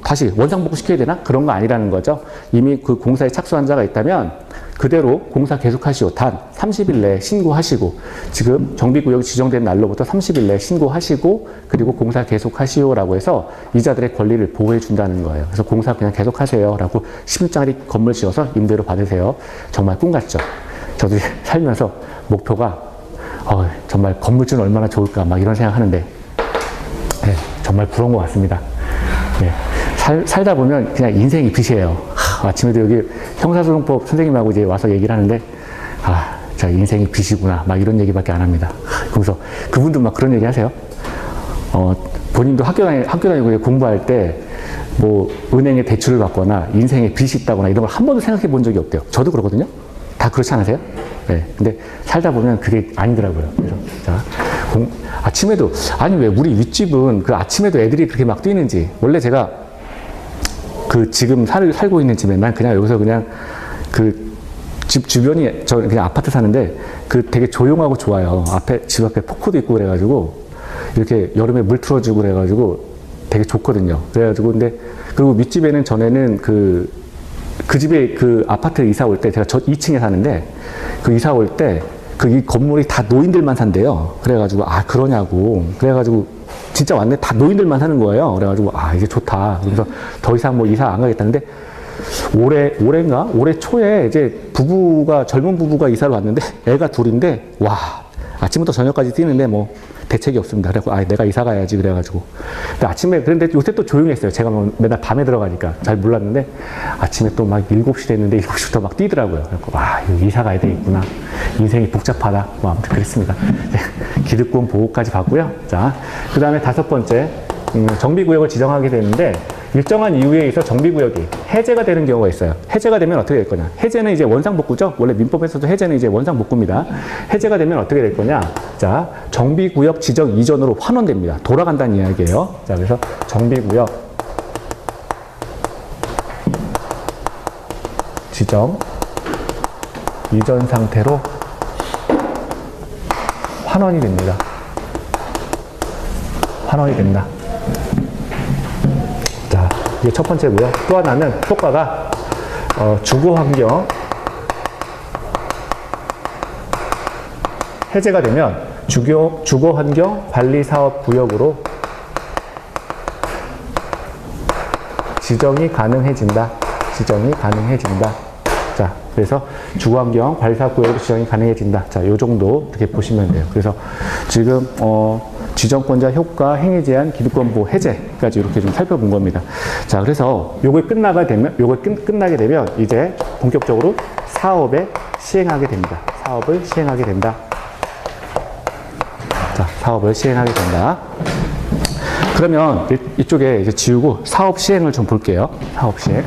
다시 원상복구 시켜야 되나? 그런 거 아니라는 거죠. 이미 그 공사에 착수한 자가 있다면 그대로 공사 계속하시오. 단 30일 내에 신고하시고, 지금 정비구역이 지정된 날로부터 30일 내에 신고하시고, 그리고 공사 계속하시오라고 해서 이자들의 권리를 보호해 준다는 거예요. 그래서 공사 그냥 계속하세요라고 10층짜리 건물 지어서 임대료 받으세요. 정말 꿈 같죠? 저도 살면서 목표가 정말 건물주는 얼마나 좋을까 막 이런 생각하는데, 네, 정말 부러운 것 같습니다. 네, 살다 보면 그냥 인생이 빛이에요. 아침에도 여기 형사소송법 선생님하고 이제 와서 얘기를 하는데, 저 인생이 빛이구나 막 이런 얘기밖에 안 합니다. 그래서 그분도 막 그런 얘기 하세요. 본인도 학교 다니고 공부할 때 뭐 은행에 대출을 받거나 인생에 빚이 있다거나 이런 걸 한 번도 생각해 본 적이 없대요. 저도 그러거든요. 다 그렇지 않으세요? 네. 근데 살다 보면 그게 아니더라고요. 그래서 자, 아침에도, 아니 왜 우리 윗집은 그 아침에도 애들이 그렇게 막 뛰는지. 원래 제가 그 지금 살고 있는 집에만 그냥 여기서 그냥 그 집 주변이, 저 그냥 아파트 사는데, 그 되게 조용하고 좋아요. 집 앞에 폭포도 있고 그래가지고, 이렇게 여름에 물 틀어주고 그래가지고 되게 좋거든요. 그래가지고, 근데, 그리고 윗집에는 전에는 그 집에 그 아파트 이사 올 때, 제가 저 2층에 사는데, 그 이사 올 때, 그 이 건물이 다 노인들만 산대요. 그래가지고, 아, 그러냐고. 그래가지고, 진짜 왔네. 다 노인들만 사는 거예요. 그래가지고, 아, 이제 좋다. 그래서 더 이상 뭐 이사 안 가겠다는데, 올해 초에 이제 젊은 부부가 이사를 왔는데, 애가 둘인데, 와, 아침부터 저녁까지 뛰는데 뭐, 대책이 없습니다. 그래서, 아, 내가 이사 가야지. 그래가지고. 근데 아침에, 그런데 요새 또 조용했어요. 제가 뭐 맨날 밤에 들어가니까 잘 몰랐는데, 아침에 또 막 7시 됐는데, 7시부터 막 뛰더라고요. 그래서, 와, 이사 가야 되겠구나. 인생이 복잡하다. 뭐, 아무튼 그랬습니다. 기득권 보호까지 받고요. 자, 그 다음에 5번째, 정비구역을 지정하게 되는데, 일정한 이유에 의해서 정비구역이 해제가 되는 경우가 있어요. 해제가 되면 어떻게 될 거냐. 해제는 이제 원상복구죠. 원래 민법에서도 해제는 이제 원상복구입니다. 해제가 되면 어떻게 될 거냐. 자, 정비구역 지정 이전으로 환원됩니다. 돌아간다는 이야기예요. 자, 그래서 정비구역 지정 이전 상태로 환원이 됩니다. 환원이 된다. 자, 이게 첫 번째고요. 또 하나는 효과가 주거환경 해제가 되면 주거환경 관리사업구역으로 지정이 가능해진다. 지정이 가능해진다. 자, 그래서 주거환경 관리사업구역으로 지정이 가능해진다. 자, 요 정도 이렇게 보시면 돼요. 그래서 지금 지정권자 효과, 행위 제한, 기득권 보호, 해제까지 이렇게 좀 살펴본 겁니다. 자, 그래서 요게 끝나게 되면 이제 본격적으로 사업에 시행하게 됩니다. 사업을 시행하게 된다. 자, 사업을 시행하게 된다. 그러면 이쪽에 이제 지우고 사업 시행을 좀 볼게요. 사업 시행.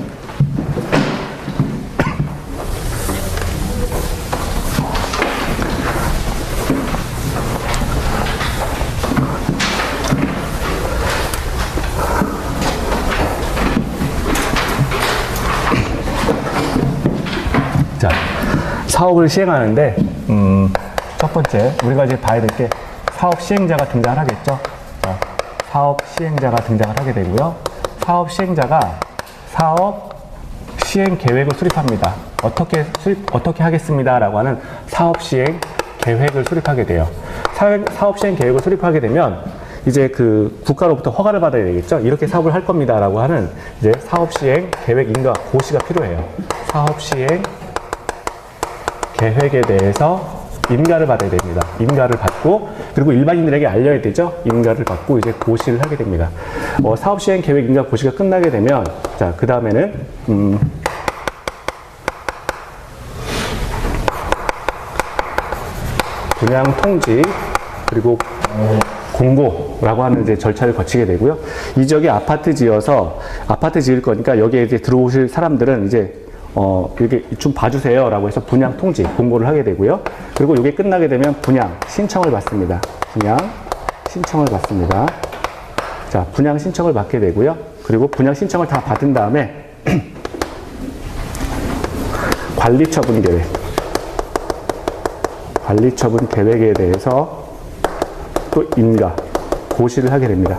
자, 사업을 시행하는데, 첫 번째, 우리가 이제 봐야 될 게 사업 시행자가 등장을 하겠죠. 자, 사업 시행자가 등장을 하게 되고요. 사업 시행자가 사업 시행 계획을 수립합니다. 어떻게 하겠습니다라고 하는 사업 시행 계획을 수립하게 돼요. 사업 시행 계획을 수립하게 되면 이제 그 국가로부터 허가를 받아야 되겠죠. 이렇게 사업을 할 겁니다라고 하는 이제 사업 시행 계획 인가 고시가 필요해요. 사업 시행 계획에 대해서 인가를 받아야 됩니다. 인가를 받고, 그리고 일반인들에게 알려야 되죠. 인가를 받고 이제 고시를 하게 됩니다. 사업 시행 계획 인가 고시가 끝나게 되면, 자, 그 다음에는, 분양 통지, 그리고 공고라고 하는 이제 절차를 거치게 되고요. 이 지역에 아파트 지어서, 아파트 지을 거니까 여기에 이제 들어오실 사람들은 이제 이렇게 좀 봐주세요 라고 해서 분양 통지 공고를 하게 되고요. 그리고 이게 끝나게 되면 분양 신청을 받습니다. 분양 신청을 받습니다. 자, 분양 신청을 받게 되고요. 그리고 분양 신청을 다 받은 다음에 관리처분 계획, 관리처분 계획에 대해서 또 인가 고시를 하게 됩니다.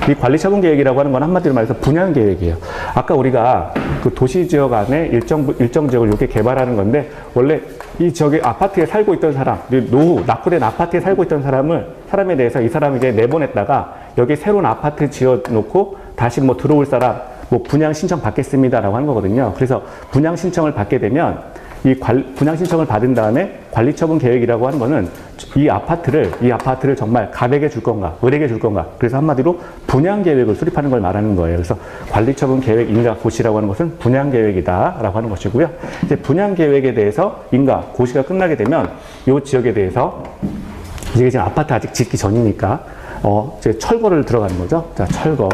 이 관리처분 계획이라고 하는 건 한마디로 말해서 분양 계획이에요. 아까 우리가 그 도시 지역 안에 일정 지역을 이렇게 개발하는 건데, 원래 이 지역에 아파트에 살고 있던 사람, 낙후된 아파트에 살고 있던 사람에 대해서 이 사람에게 내보냈다가 여기에 새로운 아파트 지어 놓고 다시 뭐 들어올 사람, 뭐 분양 신청 받겠습니다라고 하는 거거든요. 그래서 분양 신청을 받게 되면 분양 신청을 받은 다음에 관리처분 계획이라고 하는 거는 이 아파트를 정말 갑에게 줄 건가, 을에게 줄 건가. 그래서 한마디로 분양 계획을 수립하는 걸 말하는 거예요. 그래서 관리처분 계획 인가 고시라고 하는 것은 분양 계획이다라고 하는 것이고요. 이제 분양 계획에 대해서 인가 고시가 끝나게 되면 이 지역에 대해서 이제 지금 아파트 아직 짓기 전이니까 이제 철거를 들어가는 거죠. 자, 철거.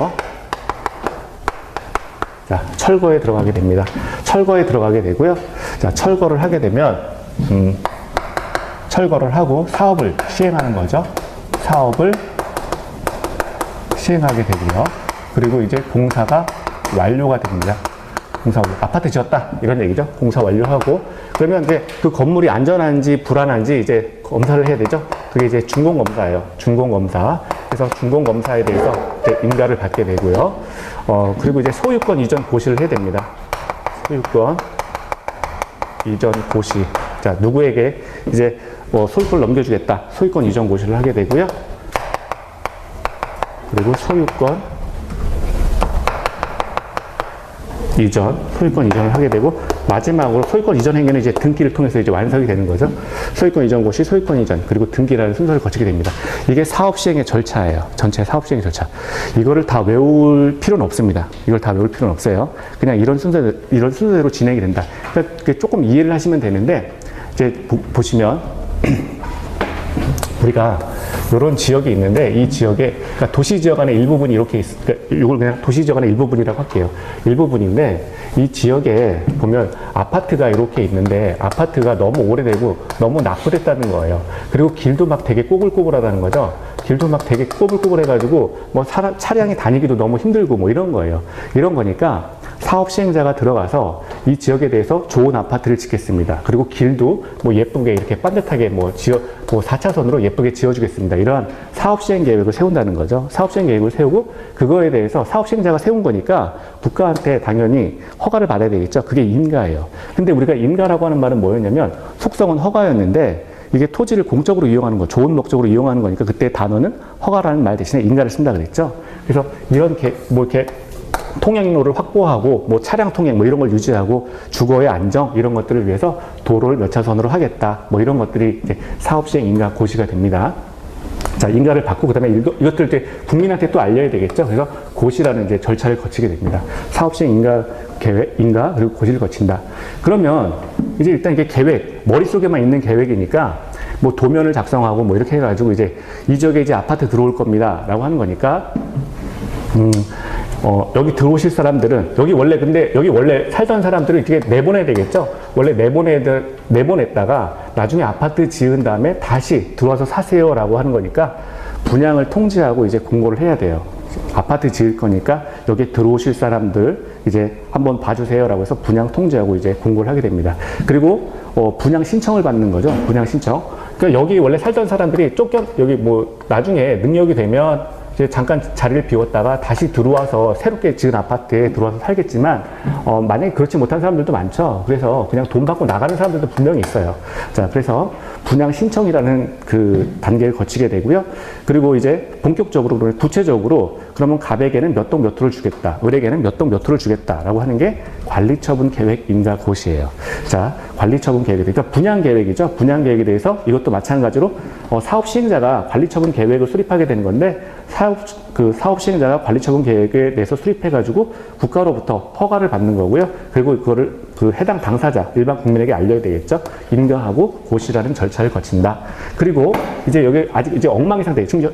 자, 철거에 들어가게 됩니다. 철거에 들어가게 되고요. 자, 철거를 하게 되면, 철거를 하고 사업을 시행하는 거죠. 사업을 시행하게 되고요. 그리고 이제 공사가 완료가 됩니다. 공사 완료. 아파트 지었다. 이런 얘기죠. 공사 완료하고. 그러면 이제 그 건물이 안전한지 불안한지 이제 검사를 해야 되죠. 그게 이제 준공검사예요. 준공검사. 그래서 준공검사에 대해서 이제 인가를 받게 되고요. 그리고 이제 소유권 이전 고시를 해야 됩니다. 소유권 이전 고시. 자, 누구에게 이제 소유권을 넘겨주겠다. 소유권 이전 고시를 하게 되고요. 그리고 소유권 이전을 하게 되고, 마지막으로 소유권 이전 행위는 이제 등기를 통해서 이제 완성이 되는 거죠. 소유권 이전 고시, 소유권 이전, 그리고 등기라는 순서를 거치게 됩니다. 이게 사업 시행의 절차예요. 전체 사업 시행의 절차. 이거를 다 외울 필요는 없습니다. 이걸 다 외울 필요는 없어요. 그냥 이런 순서대로 진행이 된다. 그러니까 조금 이해를 하시면 되는데, 이제 보시면 우리가 이런 지역이 있는데, 이 지역에, 그러니까 도시 지역 안에 일부분이 이렇게 그러니까 이걸 그냥 도시 지역 안에 일부분이라고 할게요. 일부분인데, 이 지역에 보면 아파트가 이렇게 있는데, 아파트가 너무 오래되고 너무 낙후됐다는 거예요. 그리고 길도 막 되게 꼬불꼬불하다는 거죠. 길도 막 되게 꼬불꼬불해가지고 뭐 차량이 다니기도 너무 힘들고 뭐 이런 거예요. 이런 거니까 사업 시행자가 들어가서 이 지역에 대해서 좋은 아파트를 짓겠습니다. 그리고 길도 뭐 예쁘게 이렇게 반듯하게 뭐 4차선으로 예쁘게 지어주겠습니다. 이러한 사업 시행 계획을 세운다는 거죠. 사업 시행 계획을 세우고, 그거에 대해서 사업 시행자가 세운 거니까 국가한테 당연히 허가를 받아야 되겠죠. 그게 인가예요. 근데 우리가 인가라고 하는 말은 뭐였냐면, 속성은 허가였는데, 이게 토지를 공적으로 이용하는 거, 좋은 목적으로 이용하는 거니까 그때 단어는 허가라는 말 대신에 인가를 쓴다 그랬죠. 그래서 이런 이렇게 통행로를 확보하고, 뭐 차량 통행 뭐 이런 걸 유지하고, 주거의 안정 이런 것들을 위해서 도로를 몇 차선으로 하겠다. 뭐 이런 것들이 이제 사업 시행 인가 고시가 됩니다. 자, 인가를 받고 그다음에 이것들 이제 국민한테 또 알려야 되겠죠. 그래서 고시라는 이제 절차를 거치게 됩니다. 사업 시행 인가 계획, 인가 그리고 고시를 거친다. 그러면 이제 일단 이게 계획, 머릿속에만 있는 계획이니까 뭐 도면을 작성하고 뭐 이렇게 해가지고 이제 이 지역에 이제 아파트 들어올 겁니다라고 하는 거니까. 여기 들어오실 사람들은, 여기 원래 살던 사람들을 이렇게 내보내야 되겠죠? 원래 내보냈다가 나중에 아파트 지은 다음에 다시 들어와서 사세요라고 하는 거니까 분양을 통지하고 이제 공고를 해야 돼요. 아파트 지을 거니까 여기 들어오실 사람들 이제 한번 봐주세요라고 해서 분양 통지하고 이제 공고를 하게 됩니다. 그리고 분양 신청을 받는 거죠. 분양 신청. 그러니까 여기 원래 살던 사람들이 여기 뭐 나중에 능력이 되면 이제 잠깐 자리를 비웠다가 다시 들어와서 새롭게 지은 아파트에 들어와서 살겠지만, 만약에 그렇지 못한 사람들도 많죠. 그래서 그냥 돈 받고 나가는 사람들도 분명히 있어요. 자, 그래서 분양 신청이라는 그 단계를 거치게 되고요. 그리고 이제 본격적으로, 구체적으로 그러면 갑에게는 몇 동 몇 호를 주겠다, 을에게는 몇 동 몇 호를 주겠다라고 하는 게 관리처분 계획 인가 고시예요. 자, 관리처분 계획이 그러니까 분양 계획이죠. 분양 계획에 대해서 이것도 마찬가지로 사업 시행자가 관리처분 계획을 수립하게 되는 건데, 사업 시행자가 관리처분 계획에 대해서 수립해가지고 국가로부터 허가를 받는 거고요. 그리고 그거를 그 해당 당사자, 일반 국민에게 알려야 되겠죠. 인가하고 고시라는 절차를 거친다. 그리고 이제 여기 아직 이제 엉망인 상태. 지금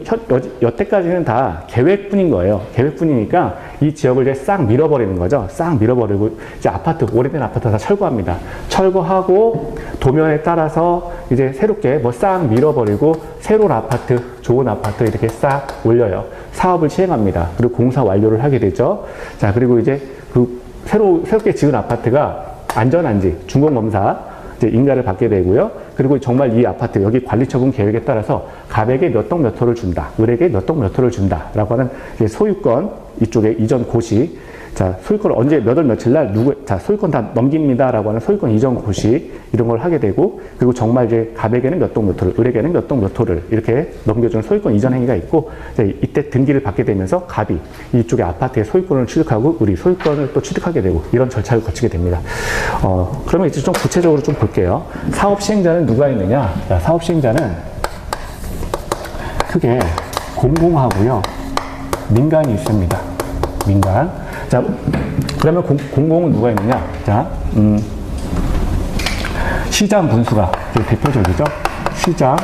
여태까지는 다 계획뿐인 거예요. 계획뿐이니까 이 지역을 이제 싹 밀어버리는 거죠. 싹 밀어버리고 이제 오래된 아파트 다 철거합니다. 철거하고 도면에 따라서 이제 새롭게 뭐 싹 밀어버리고 새로운 아파트, 좋은 아파트 이렇게 싹 올려요. 사업을 시행합니다. 그리고 공사 완료를 하게 되죠. 자, 그리고 이제 그 새롭게 지은 아파트가 안전한지 준공검사 이제 인가를 받게 되고요. 그리고 정말 이 아파트 여기 관리처분 계획에 따라서 갑에게 몇 동 몇 호를 준다, 을에게 몇 동 몇 호를 준다라고 하는 이제 소유권 이쪽에 이전 고시. 자, 소유권 언제 몇 월 며칠 날 소유권 다 넘깁니다라고 하는 소유권 이전 고시 이런 걸 하게 되고, 그리고 정말 이제 갑에게는 몇 동 몇 호를, 을에게는 몇 동 몇 호를 이렇게 넘겨주는 소유권 이전 행위가 있고, 이때 등기를 받게 되면서 갑이 이쪽에 아파트의 소유권을 취득하고 을이 소유권을 또 취득하게 되고 이런 절차를 거치게 됩니다. 그러면 이제 좀 구체적으로 좀 볼게요. 사업 시행자는 누가 있느냐? 자, 사업 시행자는 크게 공공하고요, 민간이 있습니다. 민간. 자, 그러면 공공은 누가 있느냐? 자, 시장 분수가 대표적이죠. 시장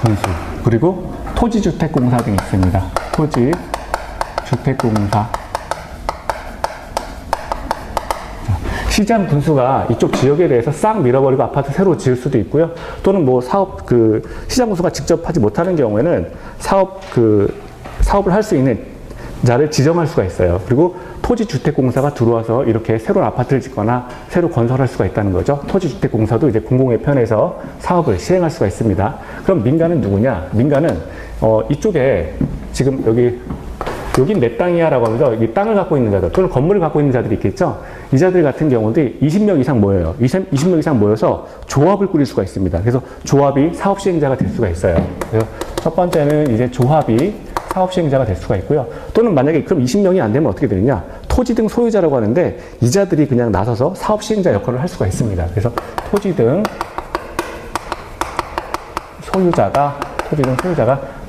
분수. 그리고 토지주택공사 등이 있습니다. 토지주택공사. 시장 분수가 이쪽 지역에 대해서 싹 밀어버리고 아파트 새로 지을 수도 있고요. 또는 뭐 시장 분수가 직접 하지 못하는 경우에는 사업을 할 수 있는 자를 지정할 수가 있어요. 그리고 토지주택공사가 들어와서 이렇게 새로운 아파트를 짓거나 새로 건설할 수가 있다는 거죠. 토지주택공사도 이제 공공의 편에서 사업을 시행할 수가 있습니다. 그럼 민간은 누구냐? 민간은 이쪽에 지금 여긴 내 땅이야 라고 하면서 이 땅을 갖고 있는 자들 또는 건물을 갖고 있는 자들이 있겠죠. 이 자들 같은 경우도 20명 이상 모여요. 20명 이상 모여서 조합을 꾸릴 수가 있습니다. 그래서 조합이 사업 시행자가 될 수가 있어요. 그래서 첫 번째는 이제 조합이 사업 시행자가 될 수가 있고요. 또는 만약에 그럼 20명이 안 되면 어떻게 되느냐? 토지 등 소유자라고 하는데 이 자들이 그냥 나서서 사업 시행자 역할을 할 수가 있습니다. 그래서 토지 등 소유자가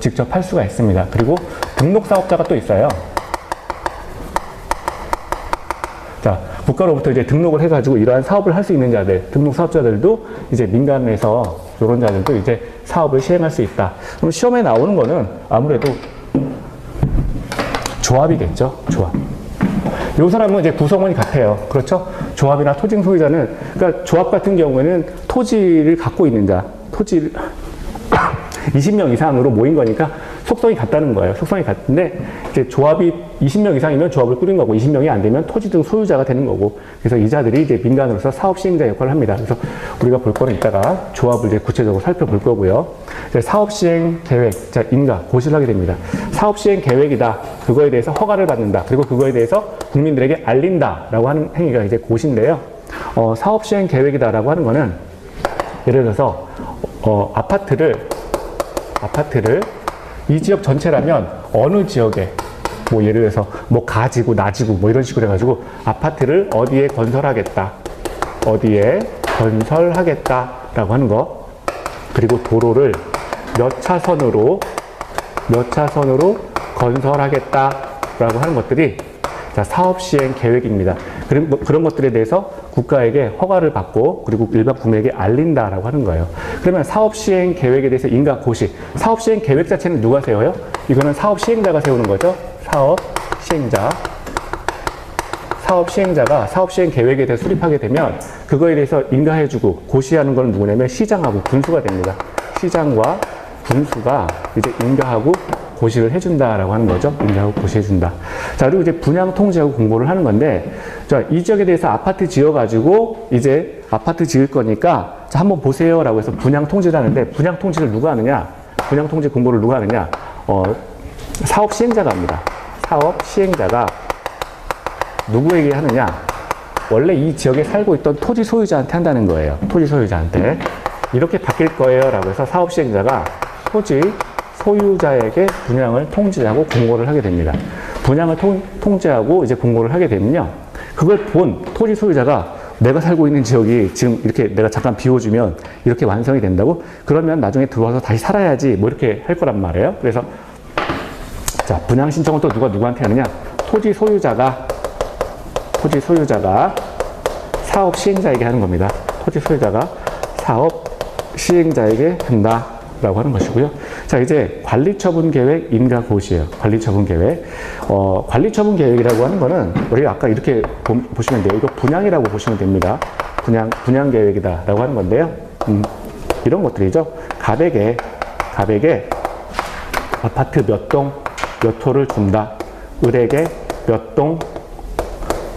직접 할 수가 있습니다. 그리고 등록 사업자가 또 있어요. 자, 국가로부터 이제 등록을 해가지고 이러한 사업을 할 수 있는 자들, 등록 사업자들도 이제 민간에서 이런 자들도 이제 사업을 시행할 수 있다. 그럼 시험에 나오는 거는 아무래도 조합이겠죠. 조합. 이 사람은 이제 구성원이 같아요. 그렇죠? 조합이나 토지 소유자는, 그러니까 조합 같은 경우에는 토지를 갖고 있는 자, 토지를 20명 이상으로 모인 거니까 속성이 같다는 거예요. 속성이 같은데 이제 조합이 20명 이상이면 조합을 꾸린 거고 20명이 안 되면 토지 등 소유자가 되는 거고, 그래서 이 자들이 이제 민간으로서 사업 시행자 역할을 합니다. 그래서 우리가 볼 거는 이따가 조합을 이제 구체적으로 살펴볼 거고요. 이제 사업 시행 계획, 자, 인가, 고시를 하게 됩니다. 사업 시행 계획이다. 그거에 대해서 허가를 받는다. 그리고 그거에 대해서 국민들에게 알린다라고 하는 행위가 이제 고시인데요. 사업 시행 계획이다라고 하는 거는 예를 들어서 아파트를 이 지역 전체라면 어느 지역에 뭐 예를 들어서 뭐 가지구, 나지구 뭐 이런 식으로 해가지고 아파트를 어디에 건설하겠다라고 하는 거, 그리고 도로를 몇 차선으로 건설하겠다라고 하는 것들이 자, 사업 시행 계획입니다. 그런 것들에 대해서 국가에게 허가를 받고 그리고 일반 국민에게 알린다라고 하는 거예요. 그러면 사업 시행 계획에 대해서 인가 고시. 사업 시행 계획 자체는 누가 세워요? 이거는 사업 시행자가 세우는 거죠. 사업 시행자가 사업 시행 계획에 대해 수립하게 되면 그거에 대해서 인가해주고 고시하는 건 누구냐면 시장하고 군수가 됩니다. 시장과 군수가 이제 인가하고 고시를 해준다라고 하는 거죠. 인가하고 고시해준다. 자, 그리고 이제 분양 통지하고 공고를 하는 건데, 자, 이 지역에 대해서 아파트 지어가지고 이제 아파트 지을 거니까 자, 한번 보세요라고 해서 분양 통지를 하는데, 분양 통지를 누가 하느냐? 분양 통지 공고를 누가 하느냐? 사업 시행자가 합니다. 사업 시행자가 누구에게 하느냐? 원래 이 지역에 살고 있던 토지 소유자한테 한다는 거예요. 토지 소유자한테. 이렇게 바뀔 거예요 라고 해서 사업 시행자가 토지 소유자에게 분양을 통지하고 공고를 하게 됩니다. 분양을 통지하고 이제 공고를 하게 되면요, 그걸 본 토지 소유자가 내가 살고 있는 지역이 지금 이렇게 내가 잠깐 비워주면 이렇게 완성이 된다고? 그러면 나중에 들어와서 다시 살아야지 뭐 이렇게 할 거란 말이에요. 그래서 자, 분양 신청은 또 누구한테 하느냐? 토지 소유자가 사업 시행자에게 하는 겁니다. 토지 소유자가 사업 시행자에게 한다 라고 하는 것이고요. 자, 이제 관리처분 계획, 인가 고시예요. 관리처분 계획. 관리처분 계획이라고 하는 거는 우리가 아까 이렇게 보시면 돼요. 이거 분양이라고 보시면 됩니다. 분양 계획이다 라고 하는 건데요. 이런 것들이죠. 가백에 아파트 몇 동, 몇 호를 준다. 을에게 몇 동,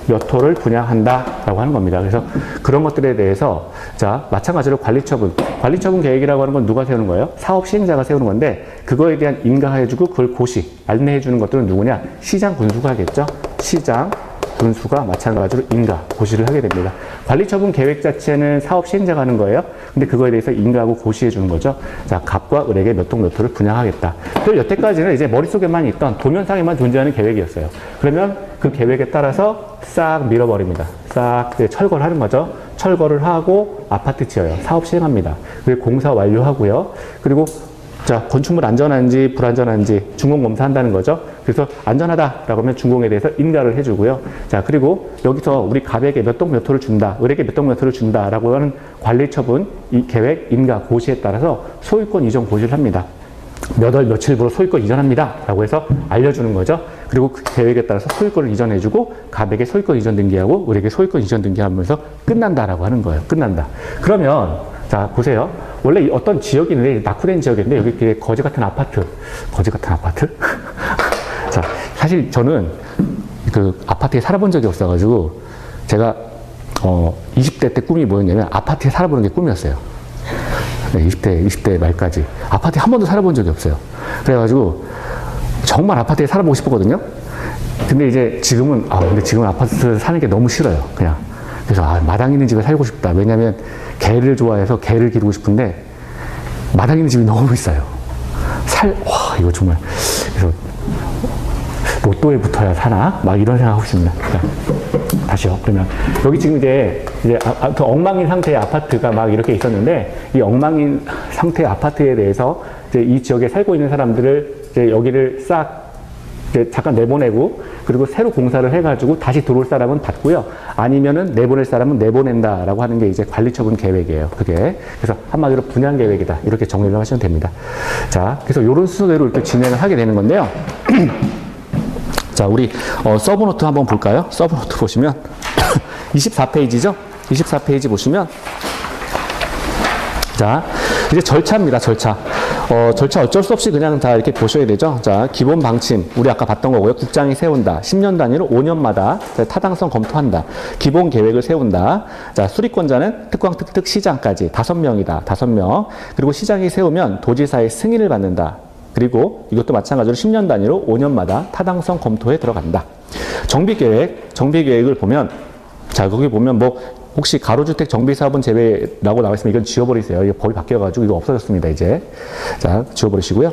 몇 호를 분양한다 라고 하는 겁니다. 그래서 그런 것들에 대해서 자, 마찬가지로 관리처분 계획이라고 하는 건 누가 세우는 거예요? 사업 시행자가 세우는 건데, 그거에 대한 인가해주고 그걸 고시, 안내해주는 것들은 누구냐? 시장 군수가 하겠죠. 시장 군수가 마찬가지로 인가, 고시를 하게 됩니다. 관리처분 계획 자체는 사업 시행자가 하는 거예요. 근데 그거에 대해서 인가하고 고시해주는 거죠. 자, 갑과 을에게 몇 동 몇 호를 분양하겠다. 그리고 여태까지는 이제 머릿속에만 있던 도면상에만 존재하는 계획이었어요. 그러면 그 계획에 따라서 싹 밀어버립니다. 싹 철거를 하는 거죠. 철거를 하고 아파트 지어요. 사업 시행합니다. 그리고 공사 완료하고요. 그리고 자, 건축물 안전한지 불안전한지 준공검사 한다는 거죠. 그래서 안전하다라고 하면 준공에 대해서 인가를 해주고요. 자, 그리고 여기서 우리 갑에게 몇 동 몇 호를 준다, 을에게 몇 동 몇 호를 준다라고 하는 관리처분, 이 계획, 인가, 고시에 따라서 소유권 이전 고시를 합니다. 몇 월 며칠부로 소유권 이전합니다 라고 해서 알려주는 거죠. 그리고 그 계획에 따라서 소유권을 이전해주고 갑에게 소유권 이전 등기하고 을에게 소유권 이전 등기하면서 끝난다라고 하는 거예요. 끝난다. 그러면 자, 보세요. 원래 어떤 지역이 있는데, 낙후된 지역인데, 여기 거지 같은 아파트. 자, 사실 저는 그 아파트에 살아본 적이 없어가지고 제가 20대 때 꿈이 뭐였냐면 아파트에 살아보는 게 꿈이었어요. 네, 20대 말까지 아파트에 한 번도 살아본 적이 없어요. 그래가지고 정말 아파트에 살아보고 싶었거든요. 근데 이제 지금은 근데 지금은 아파트 사는 게 너무 싫어요. 그냥 그래서 마당 있는 집에 살고 싶다. 왜냐면 개를 좋아해서 개를 기르고 싶은데 마당 있는 집이 너무 비싸요. 와 이거 정말 그래서 로또에 붙어야 사나? 막 이런 생각하고 있습니다. 다시요. 그러면 여기 지금 이제 엉망인 상태의 아파트가 막 이렇게 있었는데 이 엉망인 상태의 아파트에 대해서 이제 이 지역에 살고 있는 사람들을 이제 여기를 싹 이제 잠깐 내보내고 그리고 새로 공사를 해가지고 다시 들어올 사람은 받고요. 아니면은 내보낼 사람은 내보낸다라고 하는 게 이제 관리처분 계획이에요. 그게. 그래서 한마디로 분양 계획이다. 이렇게 정리를 하시면 됩니다. 자, 그래서 이런 순서대로 이렇게 진행을 하게 되는 건데요. 자, 우리 서브노트 한번 볼까요? 서브노트 보시면 24페이지죠? 24페이지 보시면 자, 이제 절차입니다. 절차. 절차 어쩔 수 없이 그냥 다 이렇게 보셔야 되죠. 자, 기본 방침. 우리 아까 봤던 거고요. 국장이 세운다. 10년 단위로 5년마다 타당성 검토한다. 기본 계획을 세운다. 자, 수리권자는 특광, 특특, 시장까지 5명이다. 5명. 그리고 시장이 세우면 도지사의 승인을 받는다. 그리고 이것도 마찬가지로 10년 단위로 5년마다 타당성 검토에 들어간다. 정비계획을 보면, 자, 거기 보면 혹시 가로주택 정비사업은 제외라고 나와 있으면 이건 지워버리세요. 이거 법이 바뀌어가지고 이거 없어졌습니다, 이제. 자, 지워버리시고요.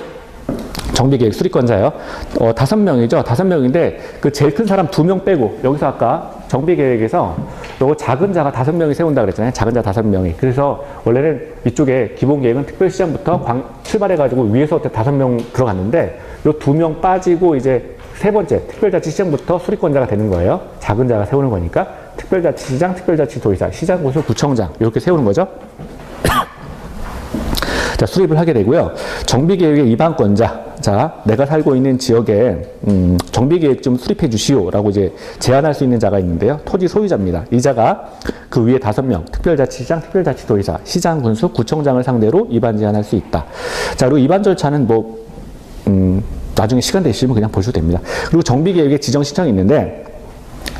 정비계획 수리권자요. 5명이죠. 5명인데, 그 제일 큰 사람 2명 빼고, 여기서 아까 정비계획에서 요거 작은 자가 5명이 세운다 그랬잖아요. 작은 자 5명이. 그래서 원래는 이쪽에 기본계획은 특별시장부터 출발해가지고 위에서 5명 들어갔는데, 요 2명 빠지고 이제 세 번째, 특별자치시장부터 수리권자가 되는 거예요. 작은 자가 세우는 거니까. 특별자치시장, 특별자치도지사, 시장군수, 구청장 이렇게 세우는 거죠. 자, 수립을 하게 되고요. 정비계획의 입안권자. 자, 내가 살고 있는 지역에 정비계획 좀 수립해 주시오라고 이제 제안할 수 있는 자가 있는데요. 토지 소유자입니다. 이 자가 그 위에 5명, 특별자치시장, 특별자치도지사, 시장군수, 구청장을 상대로 입안 제안할 수 있다. 자, 그리고 입안 절차는 나중에 시간 되시면 그냥 보셔도 됩니다. 그리고 정비계획의 지정 신청이 있는데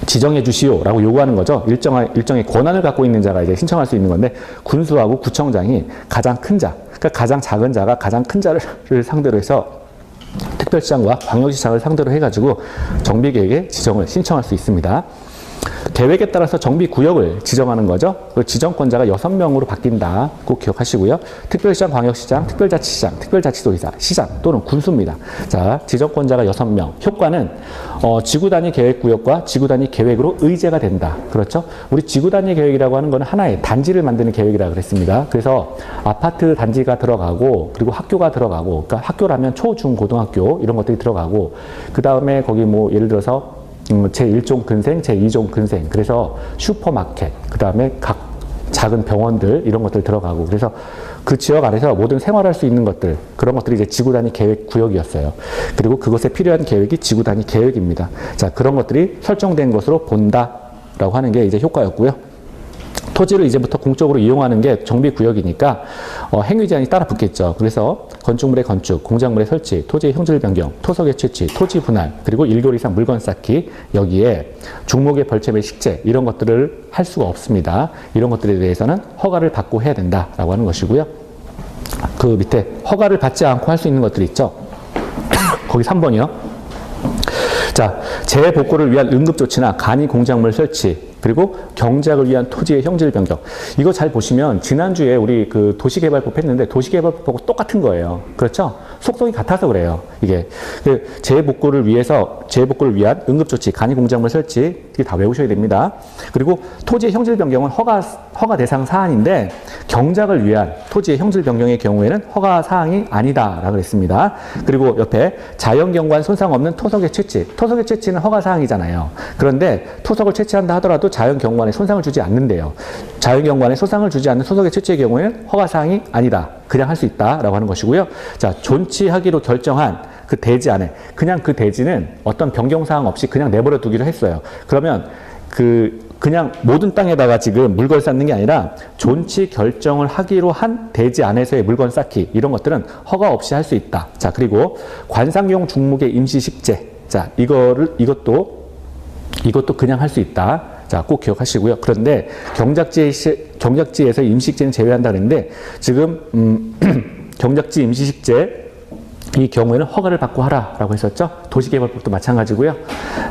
지정해 주시오라고 요구하는 거죠. 일정의 권한을 갖고 있는 자가 이제 신청할 수 있는 건데 군수하고 구청장이 가장 큰 자, 그러니까 가장 작은 자가 가장 큰 자를 상대로 해서 특별시장과 광역시장을 상대로 해가지고 정비계획의 지정을 신청할 수 있습니다. 계획에 따라서 정비구역을 지정하는 거죠. 그 지정권자가 6명으로 바뀐다. 꼭 기억하시고요. 특별시장, 광역시장, 특별자치시장, 특별자치도지사, 시장 또는 군수입니다. 자, 지정권자가 6명. 효과는 지구단위 계획구역과 지구단위 계획으로 의제가 된다. 그렇죠? 우리 지구단위 계획이라고 하는 건 하나의 단지를 만드는 계획이라고 그랬습니다. 그래서 아파트 단지가 들어가고 그리고 학교가 들어가고 그러니까 학교라면 초, 중, 고등학교 이런 것들이 들어가고 그 다음에 거기 예를 들어서 제1종 근생, 제2종 근생, 그래서 슈퍼마켓, 그 다음에 각 작은 병원들, 이런 것들 들어가고, 그래서 그 지역 안에서 모든 생활할 수 있는 것들, 그런 것들이 이제 지구단위 계획 구역이었어요. 그리고 그것에 필요한 계획이 지구단위 계획입니다. 자, 그런 것들이 설정된 것으로 본다라고 하는 게 이제 효과였고요. 토지를 이제부터 공적으로 이용하는 게 정비구역이니까 행위 제한이 따라 붙겠죠. 그래서 건축물의 건축, 공작물의 설치, 토지의 형질 변경, 토석의 채취, 토지 분할, 그리고 1개월 이상 물건 쌓기, 여기에 중목의 벌채 및 식재 이런 것들을 할 수가 없습니다. 이런 것들에 대해서는 허가를 받고 해야 된다라고 하는 것이고요. 그 밑에 허가를 받지 않고 할 수 있는 것들이 있죠. 거기 3번이요. 자, 재해 복구를 위한 응급조치나 간이 공작물 설치, 그리고 경작을 위한 토지의 형질 변경. 이거 잘 보시면 지난주에 우리 그 도시개발법 했는데 도시개발법하고 똑같은 거예요. 그렇죠? 속성이 같아서 그래요. 이게 재해 복구를 위한 응급조치, 간이 공작물 설치 이게 다 외우셔야 됩니다. 그리고 토지의 형질 변경은 허가 대상 사안인데 경작을 위한 토지의 형질 변경의 경우에는 허가 사항이 아니다라고 했습니다. 그리고 옆에 자연경관 손상 없는 토석의 채취. 토석의 채취는 허가 사항이잖아요. 그런데 토석을 채취한다 하더라도 자연경관에 손상을 주지 않는데요. 자연경관에 손상을 주지 않는 토석의 채취의 경우에는 허가 사항이 아니다. 그냥 할 수 있다라고 하는 것이고요. 자, 존치하기로 결정한 그 대지 안에 그냥 그 대지는 어떤 변경사항 없이 그냥 내버려 두기로 했어요. 그러면 그냥 모든 땅에다가 지금 물건 쌓는 게 아니라 존치 결정을 하기로 한 대지 안에서의 물건 쌓기 이런 것들은 허가 없이 할 수 있다. 자, 그리고 관상용 중목의 임시 식재. 자, 이것도 이것도 그냥 할 수 있다. 자, 꼭 기억하시고요. 그런데 경작지에서 임시식재는 제외한다 그랬는데 지금 경작지 임시식재 이 경우에는 허가를 받고 하라라고 했었죠. 도시개발법도 마찬가지고요.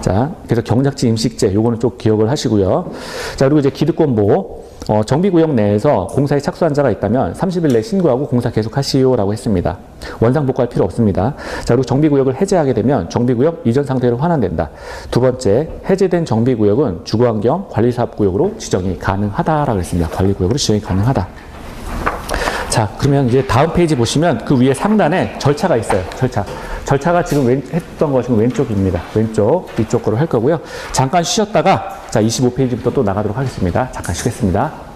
자, 그래서 경작지 임시식재 요거는 좀 기억을 하시고요. 자, 그리고 이제 기득권 보호. 정비구역 내에서 공사에 착수한 자가 있다면 30일 내에 신고하고 공사 계속하시오라고 했습니다. 원상복구할 필요 없습니다. 자, 그리고 정비구역을 해제하게 되면 정비구역 이전 상태로 환원된다. 두 번째, 해제된 정비구역은 주거환경 관리사업구역으로 지정이 가능하다라고 했습니다. 관리구역으로 지정이 가능하다. 자, 그러면 이제 다음 페이지 보시면 그 위에 상단에 절차가 있어요. 절차가 지금 했던 거 지금 왼쪽입니다. 왼쪽, 이쪽 거로 할 거고요. 잠깐 쉬었다가 자, 25페이지부터 또 나가도록 하겠습니다. 잠깐 쉬겠습니다.